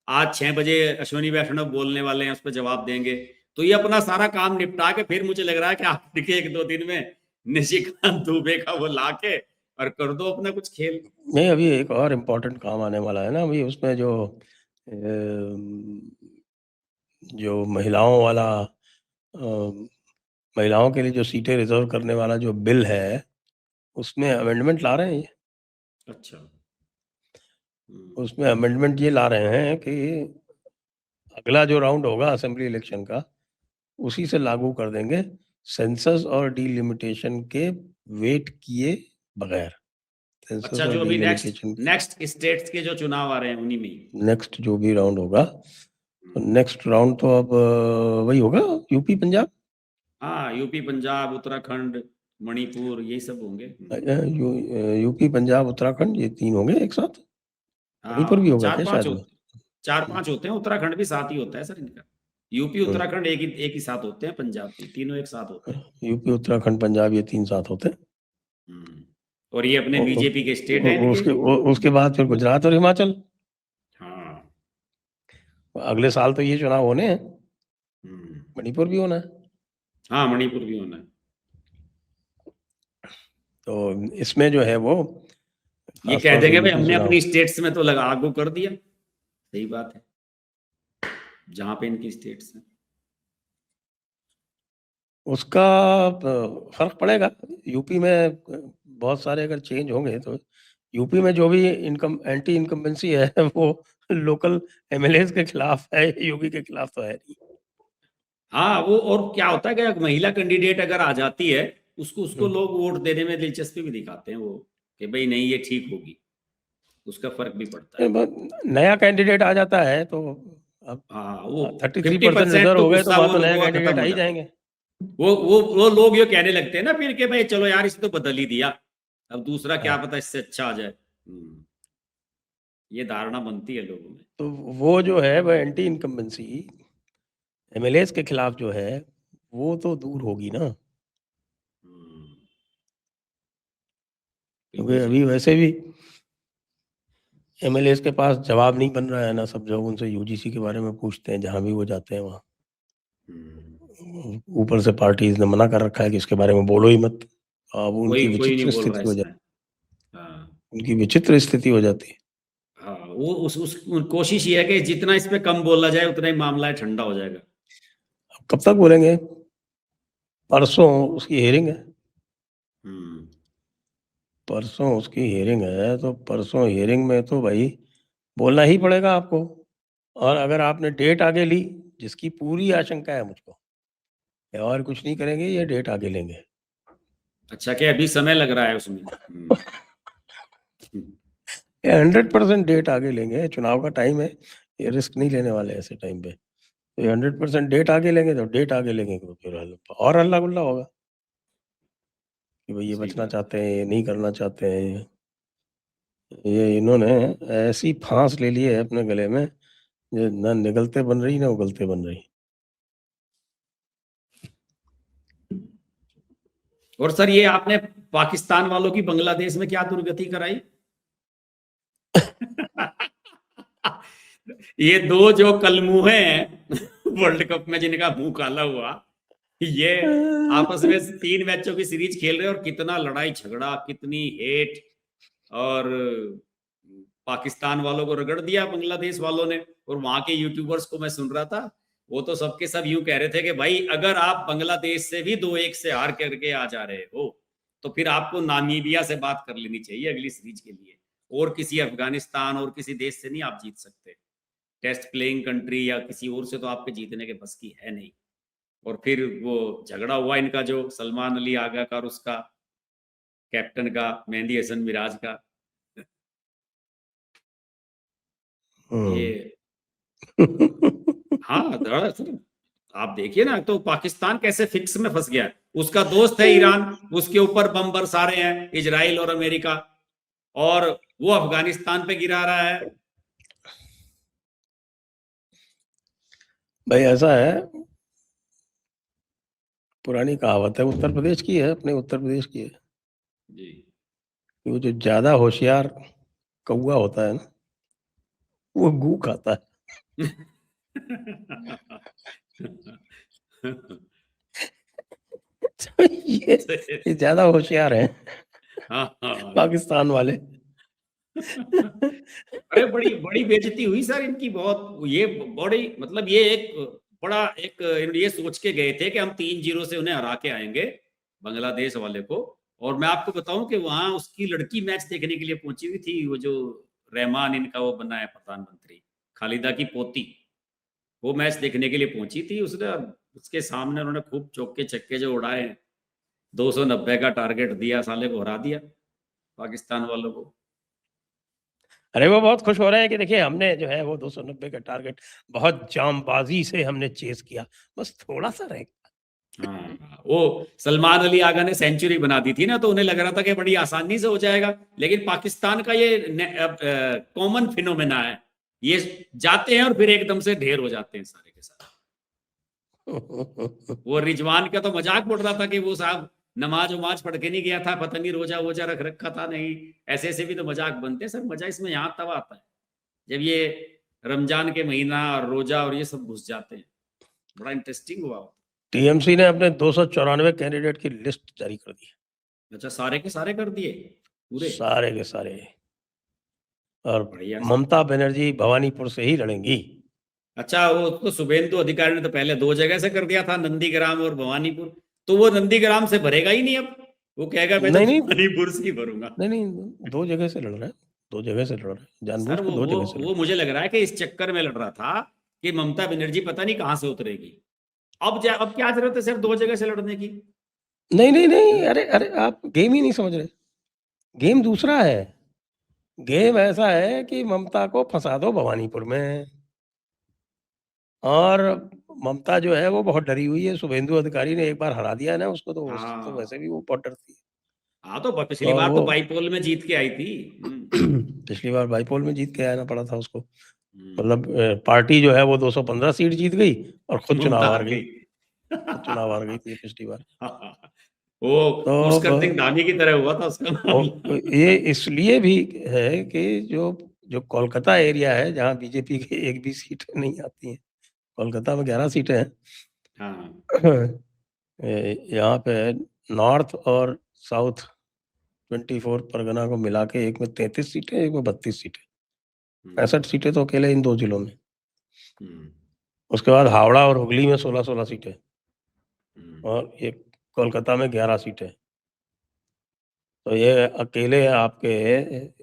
आज 6 बजे अश्विनी वैष्णव बोलने वाले हैं, उस पर जवाब देंगे। तो ये अपना सारा काम निपटा के फिर मुझे लग रहा है कि आप देखिए 1-2 दिन में निशिकांत दुबे का वो लाके और कर दो अपना कुछ खेल। नहीं, अभी एक और इम्पोर्टेंट काम आने वाला है ना, अभी उसमें जो महिलाओं वाला महिलाओं के लिए जो सीटें रिजर्व करने वाला जो बिल है, उसमें अमेंडमेंट ला रहे हैं ये। अच्छा। उसमें अमेंडमेंट ये ला रहे हैं कि अगला जो राउंड होगा असेंबली इलेक्शन का, उसी से लागू कर देंगे सेंसस और डिलिमिटेशन के वेट किए बगैर। अच्छा, जो अभी नेक्स्ट स्टेट्स के जो चुनाव आ रहे हैं उन्हीं में नेक्स्ट जो भी राउंड होगा, नेक्स्ट राउंड तो अब वही होगा यूपी पंजाब। हाँ यूपी पंजाब उत्तराखंड मणिपुर यही सब होंगे। यूपी, पंजाब, उत्तराखंड, ये 3 होंगे एक साथ? मणिपुर भी हाँ, होगा क्या शायद में? 4-5 होते हैं, उत्तराखंड भी साथ ही होता है सर इनका। यूपी हुँ, उत्तराखंड एक ही साथ होते हैं, पंजाब भी, तीनों एक साथ होते हैं। यूपी, उत्तराखंड, पंजाब ये 3 साथ होते हैं। और ये अपने औ बीजेपी के स्टेट हैं इनके। उसके बाद फिर गुजरात और हिमाचल। हाँ। अगले साल तो ये चुनाव होने हैं, हम्म। मणिपुर भी होना है। हाँ, मणिपुर भी होना है। तो इसमें जो है वो ये खास कह तौर से देंगे भाई यूपी हमने चुनाव, अपनी स्टेट्स में तो लागू कर दिया। सही बात है, जहां पे इनकी स्टेट्स हैं। उसका फर्क पड़ेगा। यूपी में बहुत सारे अगर चेंज होंगे तो यूपी में जो भी एंटी इनकम्बेंसी है वो लोकल एमएलएज के खिलाफ है, योगी के खिलाफ तो है नहीं। हाँ, वो और क्या होता है कि महिला कैंडिडेट अगर आ जाती है, उसको लोग वोट देने में दिलचस्पी भी दिखाते हैं वो, कि भाई नहीं ये ठीक होगी, उसका फर्क भी पड़ता है। नया कैंडिडेट आ जाता है तो अब हाँ, वो 33% 50% रिजर्व तो हो गए तो गुस्सा वहां वो तो नया लोगों का खत्म कैंडिडेट आ हो ही जाता है। जाएंगे। वो लोग ये कहने लगते हैं ना फिर कि भाई चलो यार इसे तो बदल ही दिया, अब दूसरा क्या हाँ, पता इससे अच्छा आ जाए। ये धारणा बनती है लोगों में। तो वो जो है वो एंटी इनकम्बेंसी एमएलएज के खिलाफ जो है वो तो दूर होगी ना, हम्म, क्योंकि बिल्कुल सही अभी बात। वैसे भी एमएलएज के पास जवाब नहीं बन रहा है ना, सब लोग उनसे यूजीसी के बारे में पूछते हैं जहां भी वो जाते हैं वहाँ। हम्म, ऊपर से पार्टीज ने मना कर रखा है कि इसके बारे में बोलो ही मत। अब कोई उनकी कोई विचित्र नहीं बोल रहा स्थिति हो जाती, इसमें। हाँ। उनकी विचित्र स्थिति हो जाती है। हाँ, वो उस कोशिश ये है कि जितना इस पे कम बोला जाए उतना ही मामला ठंडा हो जाएगा। अब कब तक बोलेंगे? परसों उसकी हियरिंग है, हम्म। परसों उसकी हियरिंग है, तो परसों हियरिंग में तो भाई बोलना ही पड़ेगा आपको। और अगर आपने डेट आगे ली, जिसकी पूरी आशंका है मुझको, ये और कुछ नहीं करेंगे, ये डेट आगे लेंगे। अच्छा, कि अभी समय लग रहा है उसमें। हम्म, ये 100% डेट आगे लेंगे, चुनाव का टाइम है, ये रिस्क नहीं लेने वाले ऐसे टाइम पे। तो ये 100% डेट आगे लेंगे, तो डेट आगे लेंगे तो फिर और हल्ला गुल्ला होगा कि भाई ये सही बचना बात। चाहते हैं, ये नहीं करना चाहते हैं। ये इन्होंने ऐसी फांस ले ली है अपने गले में, जो ना निगलते बन रही ना उगलते बन रही। और सर ये आपने पाकिस्तान वालों की बांग्लादेश में क्या दुर्गति कराई? ये दो जो कलमुहे हैं वर्ल्ड कप में जिनका मुंह काला हुआ, ये आपस में 3 मैचों की सीरीज खेल रहे हैं और कितना लड़ाई झगड़ा, कितनी हेट, और पाकिस्तान वालों को रगड़ दिया बांग्लादेश वालों ने। और वहां के यूट्यूबर्स को मैं सुन रहा था, वो तो सबके सब यूं कह रहे थे कि भाई अगर आप बांग्लादेश से भी 2-1 से हार करके आ जा रहे हो, तो फिर आपको नामीबिया से बात कर लेनी चाहिए अगली सीरीज के लिए, और किसी अफगानिस्तान और किसी देश से नहीं आप जीत सकते। टेस्ट प्लेइंग कंट्री या किसी और से तो आपके जीतने के बस की है नहीं। और फिर वो झगड़ा हुआ इनका, जो सलमान अली आगा का और उसका कैप्टन का, मेहंदी हसन मिराज का। ये हाँ, दरअसल आप देखिए ना, तो पाकिस्तान कैसे फिक्स में फंस गया है। उसका दोस्त है ईरान, उसके ऊपर बम बरसा रहे हैं इजराइल और अमेरिका, और वो अफगानिस्तान पे गिरा रहा है। भाई ऐसा है, पुरानी कहावत है, उत्तर प्रदेश की है, अपने उत्तर प्रदेश की है, जी। कि वो जो ज्यादा होशियार कौवा होता है ना, वो गू खाता है। तो ये ज्यादा होशियार है हाँ हाँ। पाकिस्तान वाले। अरे बड़ी बड़ी बेइज्जती हुई सर इनकी बहुत। ये बड़ी मतलब ये एक बड़ा एक ये सोच के गए थे कि हम 3-0 से उन्हें हरा के आएंगे, बांग्लादेश वाले को। और मैं आपको बताऊं कि वहां उसकी लड़की मैच देखने के लिए पहुंची हुई थी, वो जो रहमान इनका वो बना है प्रधानमंत्री, खालिदा की पोती, वो मैच देखने के लिए पहुंची थी। उसने, उसके सामने उन्होंने खूब चौके छक्के जो उड़ाए, 290 का टारगेट दिया, साले को हरा दिया पाकिस्तान वालों को। अरे वो बहुत खुश हो रहे हैं कि देखिए हमने जो है वो 290 का टारगेट बहुत जांबाजी से हमने चेस किया, बस थोड़ा सा रह गया। हाँ, वो सलमान अली आगा ने सेंचुरी बना दी थी ना, तो उन्हें लग रहा था कि बड़ी आसानी से हो जाएगा, लेकिन पाकिस्तान का ये कॉमन फिनोमेना है, ये जाते हैं और फिर एकदम से ढेर हो जाते हैं सारे के सारे। वो रिजवान का तो मजाक उड़ रहा था कि वो साहब नमाज उमाज पढ़ के नहीं गया था, पता नहीं रोजा वोजा रख रखा था, नहीं ऐसे ऐसे भी तो मजाक बनते हैं सर। मजा इसमें यहाँ तब आता है जब ये रमजान के महीना और रोजा और ये सब घुस जाते हैं, बड़ा इंटरेस्टिंग हुआ। टीएमसी ने अपने 294 कैंडिडेट की लिस्ट जारी कर दी। अच्छा, सारे के सारे कर दिए पूरे? सारे के सारे। और बढ़िया। ममता बनर्जी भवानीपुर से ही लड़ेंगी। अच्छा, वो तो शुभेंदु अधिकारी ने तो पहले 2 जगह से कर दिया था, नंदीग्राम और भवानीपुर, तो वो नंदीग्राम से भरेगा ही नहीं अब, वो कहेगा मैं तो नहीं भवानीपुर से ही भरूंगा। नहीं, 2 जगह से लड़ रहा है, 2 जगह से लड़ रहा है, जानबूझ सर के 2 जगह से लड़ वो मुझे लग रहा है कि इस चक्कर में लड़ रहा था कि ममता बनर्जी पता नहीं कहां से उतरेगी। अब क्या जरूरत है सिर्फ 2 जगह से लड़ने की? नहीं, अरे आप गेम ही नहीं समझ रहे। गेम दूसरा है। गेम ऐसा है कि ममता को फंसा दो भवानीपुर में, और ममता जो है वो बहुत डरी हुई है। शुभेंदु अधिकारी ने एक बार हरा दिया है ना उसको, तो उससे तो हाँ वैसे भी वो बहुत डरती है। हाँ, तो पिछली तो बार तो वो बाईपोल में जीत के आई थी। पिछली बार बाईपोल में जीत के आना पड़ा था उसको। हम्म, मतलब पार्टी जो है वो 215 सीट जीत गई और खुद ममता चुनाव आ हार गई। गई। खुद चुनाव हार गई थी पिछली बार। वो तो पुष्कर सिंह धामी की तरह हुआ था उसका मामला। ये इसलिए भी है कि जो जो कोलकाता एरिया है जहाँ बीजेपी की एक भी सीट नहीं आती है, कोलकाता में 11 सीटें हैं। हाँ यहाँ पे नॉर्थ और साउथ 24 परगना को मिला के एक में 33 सीटें, एक में 32 सीटें, 65 सीटें तो अकेले इन 2 जिलों में। उसके बाद हावड़ा और हुगली में 16-16 सीटें, और एक कोलकाता में 11 सीटें। तो ये अकेले आपके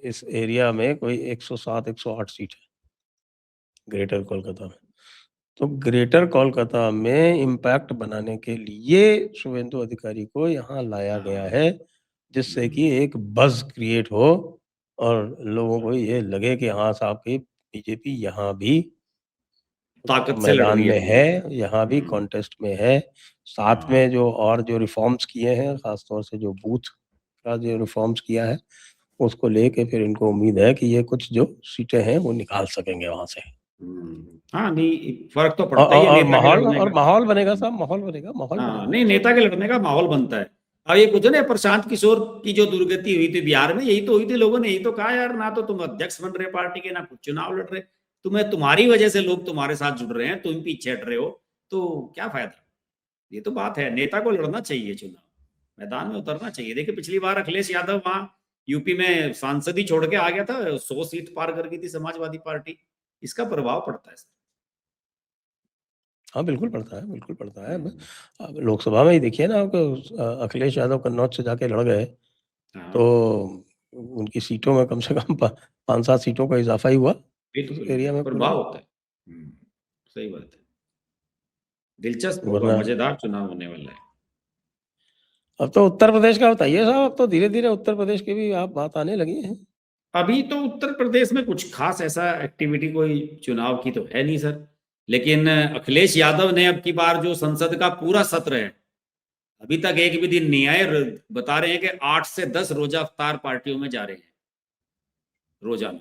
इस एरिया में कोई 107-108 सीट है ग्रेटर कोलकाता में। तो ग्रेटर कोलकाता में इम्पैक्ट बनाने के लिए शुभेंदु अधिकारी को यहाँ लाया गया है, जिससे कि एक बज़ क्रिएट हो और लोगों को ये लगे कि हाँ साहब की बीजेपी यहाँ भी ताकत से लड़ मैदान रही है में पूरी। है, यहाँ भी कॉन्टेस्ट में है। साथ में जो रिफॉर्म्स किए हैं, खासतौर से जो बूथ का जो रिफॉर्म्स किया है, उसको लेके फिर इनको उम्मीद है कि ये कुछ जो सीटें हैं वो निकाल सकेंगे वहाँ से। हाँ नहीं, फर्क तो पड़ता ही है और नेता के लड़ने का। माहौल बनेगा साहब, माहौल बनेगा, माहौल हाँ बनेगा। नहीं, नेता के लड़ने का माहौल बनता है। अब ये पूछो ना, प्रशांत किशोर की जो दुर्गति हुई थी बिहार में, यही तो हुई थी। लोगों ने यही तो कहा, यार ना तो तुम अध्यक्ष बन रहे पार्टी के, ना कुछ चुनाव लड़ रहे, तुम्हारी वजह से लोग तुम्हारे साथ जुड़ रहे हैं, तुम पीछे हट रहे हो, तो क्या फायदा? ये तो बात है, नेता को लड़ना चाहिए चुनाव, मैदान में उतरना चाहिए। देखिए पिछली बार अखिलेश यादव वहां यूपी में सांसद ही छोड़ के आ गया था, 100 सीट पार कर गई थी समाजवादी पार्टी। इसका प्रभाव पड़ता है सर। हाँ, बिल्कुल पड़ता है, बिल्कुल पड़ता है। अब लोकसभा में ही देखिए ना, अखिलेश यादव कन्नौज से जाके लड़ गए, हाँ तो उनकी सीटों में कम से कम 5-7 सीटों का इजाफा ही हुआ उस बिल्कुल, एरिया में पूरे प्रभाव में। होता है। सही बात है। दिलचस्प होगा, वरना मजेदार चुनाव होने वाला है। अब तो उत्तर प्रदेश का बताइए साहब, अब तो धीरे-धीरे उत्तर प्रदेश की भी आप बात आने लगी है। अभी तो उत्तर प्रदेश में कुछ खास ऐसा एक्टिविटी कोई चुनाव की तो है नहीं सर, लेकिन अखिलेश यादव ने अब की बार जो संसद का पूरा सत्र है, अभी तक एक भी दिन नहीं आए। बता रहे हैं कि 8 से 10 रोजा अफ्तार पार्टियों में जा रहे हैं रोजाना।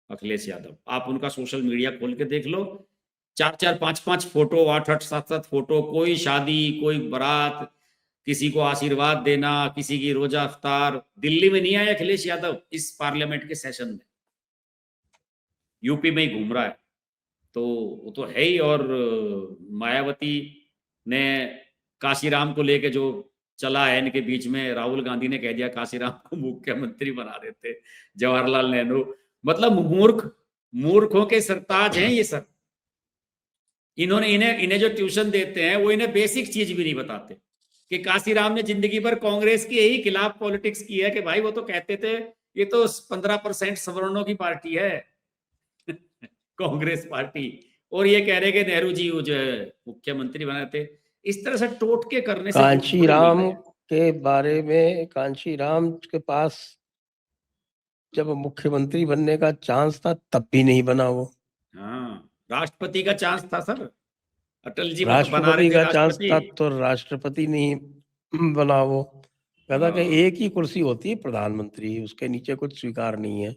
अखिलेश यादव, आप उनका सोशल मीडिया खोल के देख लो, 4-4, 5-5 फोटो, 8-8, 7-7 फोटो, कोई शादी, कोई बारात, किसी को आशीर्वाद देना, किसी की रोजा अफ्तार। दिल्ली में नहीं आया अखिलेश यादव इस पार्लियामेंट के सेशन में, यूपी में ही घूम रहा है। तो वो तो है ही। और मायावती ने काशीराम को लेके जो चला है इनके बीच में, राहुल गांधी ने कह दिया काशीराम को मुख्यमंत्री बना देते, जवाहरलाल नेहरू। मतलब मूर्खों के सरताज हैं ये सब। इन्हें जो ट्यूशन देते हैं वो इन्हें बेसिक चीज भी नहीं बताते कि काशीराम ने जिंदगी भर कांग्रेस की यही खिलाफ पॉलिटिक्स की है कि भाई वो तो कहते थे ये तो 15% सवर्णों की पार्टी है कांग्रेस पार्टी, और ये कह रहे कि नेहरू जी जो है मुख्यमंत्री बने थे। इस तरह से टोटके करने से कुछ थोड़ी मिलता कांशीराम है। के बारे में, कांशीराम के पास जब मुख्यमंत्री बनने का चांस था तब भी नहीं बना वो। हाँ, राष्ट्रपति का चांस था सर। अटल जी मतलब बना रहे राष्ट्रपति थे का चांस राष्ट्रपति। था तो राष्ट्रपति नहीं बना वो। कहता कि हाँ, एक ही कुर्सी होती है प्रधानमंत्री, उसके नीचे कुछ स्वीकार नहीं है।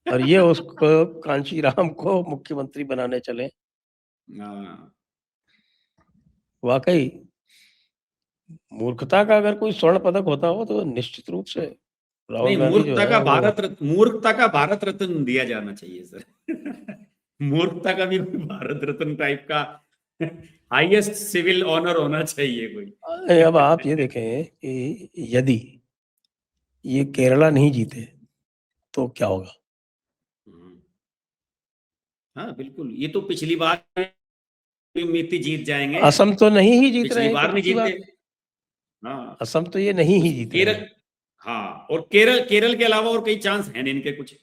और ये उसको कांशीराम को मुख्यमंत्री बनाने चले। हाँ। वाक़ई मूर्खता का अगर कोई स्वर्ण पदक होता हो तो निश्चित रूप से नहीं, राहुल गांधी जो है वो मूर्खता का भारत रत्न दिया जाना चाहिए सर। मूर्खता का भी कोई भारत रत्न टाइप का हाईएस्ट सिविल ऑनर होना चाहिए कोई। अब आप ये देखें कि यदि ये केरला नहीं जीते तो क्या होगा? हम्म, हाँ बिल्कुल, ये तो पिछली बार मिति जीत जाएंगे। असम तो नहीं ही जीत रहे पिछली हैं, बार नहीं पक्की जीते। बात। हाँ, असम तो ये नहीं ही उस जीत रहे केरल, हैं। हाँ, और केरल केरल के अलावा और कई चांस हैं नहीं इनके कुछ।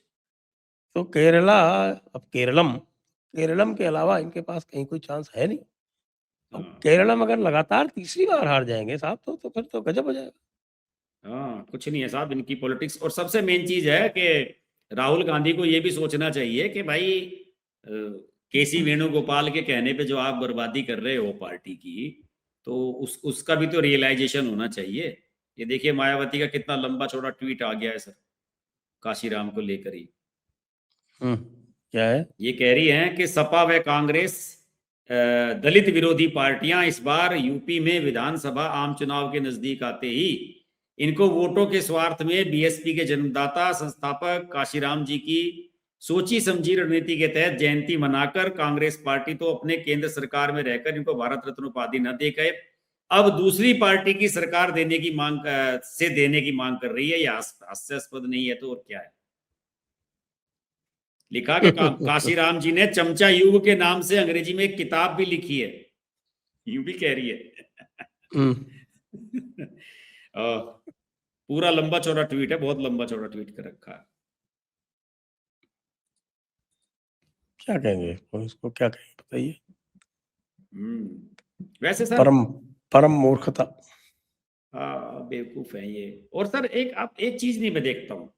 तो केरला, अब केरलम के अलावा इनके पास कहीं कोई चांस है नहीं। अब हाँ, केरलम अगर लगातार तीसरी बार हार जाएँगे साहब तो फिर तो गज़ब हो जाएगा। हाँ, कुछ नहीं है साहब इनकी पॉलिटिक्स। और सबसे मेन चीज है कि राहुल गांधी को ये भी सोचना चाहिए कि भाई केसी वेणुगोपाल के कहने पे जो आप बर्बादी कर रहे हो पार्टी की, तो उसका भी तो रियलाइजेशन होना चाहिए। ये देखिए मायावती का कितना लंबा चौड़ा ट्वीट आ गया है सर, काशीराम को लेकर ही। हुँ, क्या है? ये कह रही हैं कि सपा व कांग्रेस दलित विरोधी पार्टियां इस बार यूपी में विधानसभा आम चुनाव के नजदीक आते ही इनको वोटों के स्वार्थ में बीएसपी के जन्मदाता संस्थापक काशीराम जी की सोची समझी रणनीति के तहत जयंती मनाकर कांग्रेस पार्टी तो अपने केंद्र सरकार में रहकर इनको भारत रत्न उपाधि न देकर अब दूसरी पार्टी की सरकार देने की मांग कर रही है। यह हास्यास्पद नहीं है तो और क्या है। लिखा कि काशीराम जी ने चमचा युग के नाम से अंग्रेजी में एक किताब भी लिखी है, यूं भी कह रही है। हुँ, पूरा लंबा चौड़ा ट्वीट है, बहुत लंबा चौड़ा ट्वीट कर रखा है। क्या कहेंगे इसको क्या कहें बताइए? वैसे सर, परम परम मूर्खता। हाँ बेवकूफ है ये। और सर एक आप एक चीज नहीं मैं देखता हूँ,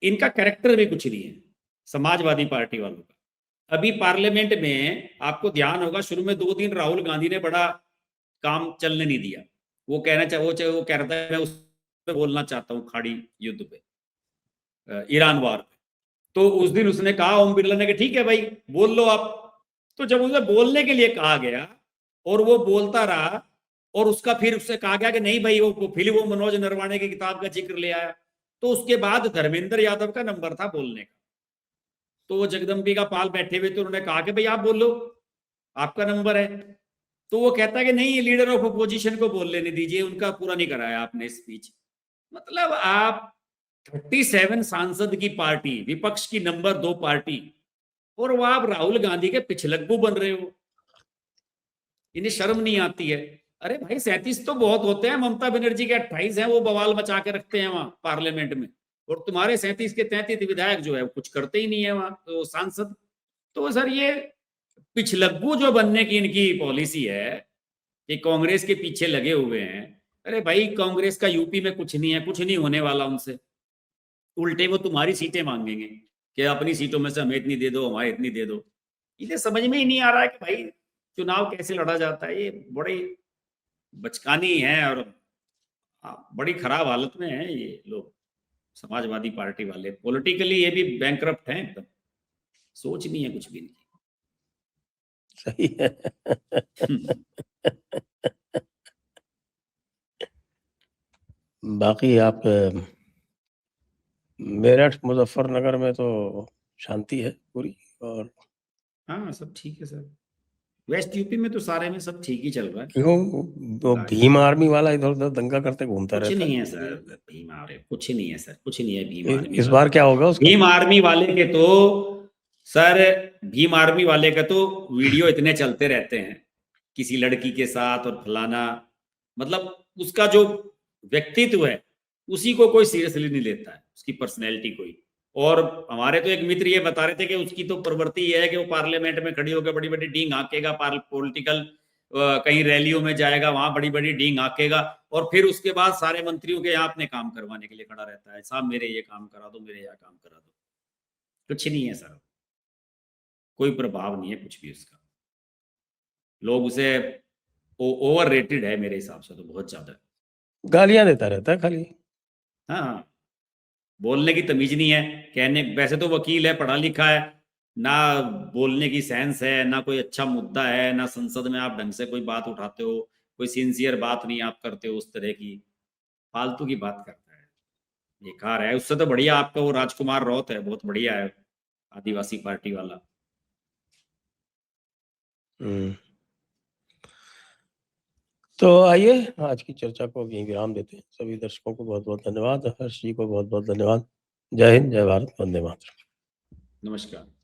इनका कैरेक्टर भी कुछ नहीं है समाजवादी पार्टी वालों का। अभी पार्लियामेंट में आपको ध्यान होगा शुरू में 2 दिन राहुल गांधी ने बड़ा काम चलने नहीं दिया। वो कहना चाहे वो कह रहा था मैं उस पे बोलना चाहता हूँ खाड़ी युद्ध पे, ईरान वार पे। तो उस दिन उसने कहा ओम बिरला ने कि ठीक है भाई बोल लो आप। तो जब उसे बोलने के लिए कहा गया और वो बोलता रहा, और उसका फिर उससे कहा गया कि नहीं भाई वो फिर वो मनोज नरवाणे की किताब का जिक्र ले आया, तो उसके बाद धर्मेंद्र यादव का नंबर था बोलने का। तो वो जगदम्बिका पाल बैठे हुए तो उन्होंने कहा कि भाई आप बोलो, आपका नंबर है। तो वो कहता है कि नहीं ये लीडर ऑफ अपोजिशन को बोल लेने दीजिए, उनका पूरा नहीं कराया आपने स्पीच। मतलब आप 37 सांसद की पार्टी, विपक्ष की नंबर 2 पार्टी, और वो आप राहुल गांधी के पिछलग्गू बन रहे हो। इन्हें शर्म नहीं आती है? अरे भाई 37 तो बहुत होते हैं, ममता बनर्जी के 28 हैं, वो बवाल मचा के रखते हैं वहां पार्लियामेंट में। और तुम्हारे 37 के 33 विधायक जो है वो कुछ करते ही नहीं है वहां तो सांसद। तो सर ये पिछलग्गू जो बनने की इनकी पॉलिसी है कि कांग्रेस के पीछे लगे हुए हैं। अरे भाई कांग्रेस का यूपी में कुछ नहीं है, कुछ नहीं होने वाला उनसे। उल्टे वो तुम्हारी सीटें मांगेंगे कि अपनी सीटों में से हमें इतनी दे दो, हमारे इतनी दे दो। इन्हें समझ में ही नहीं आ रहा है कि भाई चुनाव कैसे लड़ा जाता है। ये बड़ी बचकानी है और बड़ी खराब हालत में है ये लोग, समाजवादी पार्टी वाले। पॉलिटिकली ये भी बैंकरप्ट हैं एकदम, सोच नहीं है कुछ भी सही है। नहीं। बाकी आप मेरठ, मुज़फ्फरनगर में तो शांति है पूरी। और हाँ सब ठीक है सर, वेस्ट यूपी में तो सारे में सब ठीक ही चल रहा है। क्यों वो बाकी भीम आर्मी वाला इधर-उधर दंगा करते घूमता कुछ रहता नहीं है। है सर, भीम आर्मी कुछ नहीं है सर, कुछ नहीं है भीम इ आर्मी इस वाले बार का। क्या होगा उसका? भीम आर्मी वाले के तो सर, भीम आर्मी वाले का तो वीडियो इतने चलते रहते हैं किसी लड़की के साथ और फलाना। मतलब उसका जो व्यक्तित्व है उसी को कोई सीरियसली नहीं लेता है, उसकी पर्सनैलिटी कोई। और हमारे तो एक मित्र ये बता रहे थे कि उसकी तो प्रवृत्ति ये है कि वो पार्लियामेंट में खड़ी होकर बड़ी बड़ी डींग हाँकेगा, पॉलिटिकल कहीं रैलियों में जाएगा, वहां बड़ी बड़ी डींग हाँकेगा, और फिर उसके बाद सारे मंत्रियों के यहाँ अपने काम करवाने के लिए खड़ा रहता है। साहब मेरे ये काम करा दो, मेरे यहाँ काम करा दो। कुछ नहीं है सर, कोई प्रभाव नहीं है कुछ भी उसका। लोग उसे ओवररेटेड है मेरे हिसाब से तो बहुत ज़्यादा। गालियाँ देता रहता है खाली। हाँ, बोलने की तमीज़ नहीं है, कहने वैसे तो वकील है, पढ़ा लिखा है, ना बोलने की सेंस है, ना कोई अच्छा मुद्दा है, ना संसद में आप ढंग से कोई बात उठाते हो, कोई सिंसियर बात नहीं आप करते हो उस तरह की, फालतू की बात करता है, बेकार है। उससे तो बढ़िया आपका वो राजकुमार रौत है, बहुत बढ़िया है, आदिवासी पार्टी वाला। हुँ। तो आइए आज की चर्चा को अब यहीं विराम देते हैं। सभी दर्शकों को बहुत-बहुत धन्यवाद। हर्ष जी को बहुत-बहुत धन्यवाद। जय हिंद, जय भारत, वंदे मातरम। नमस्कार।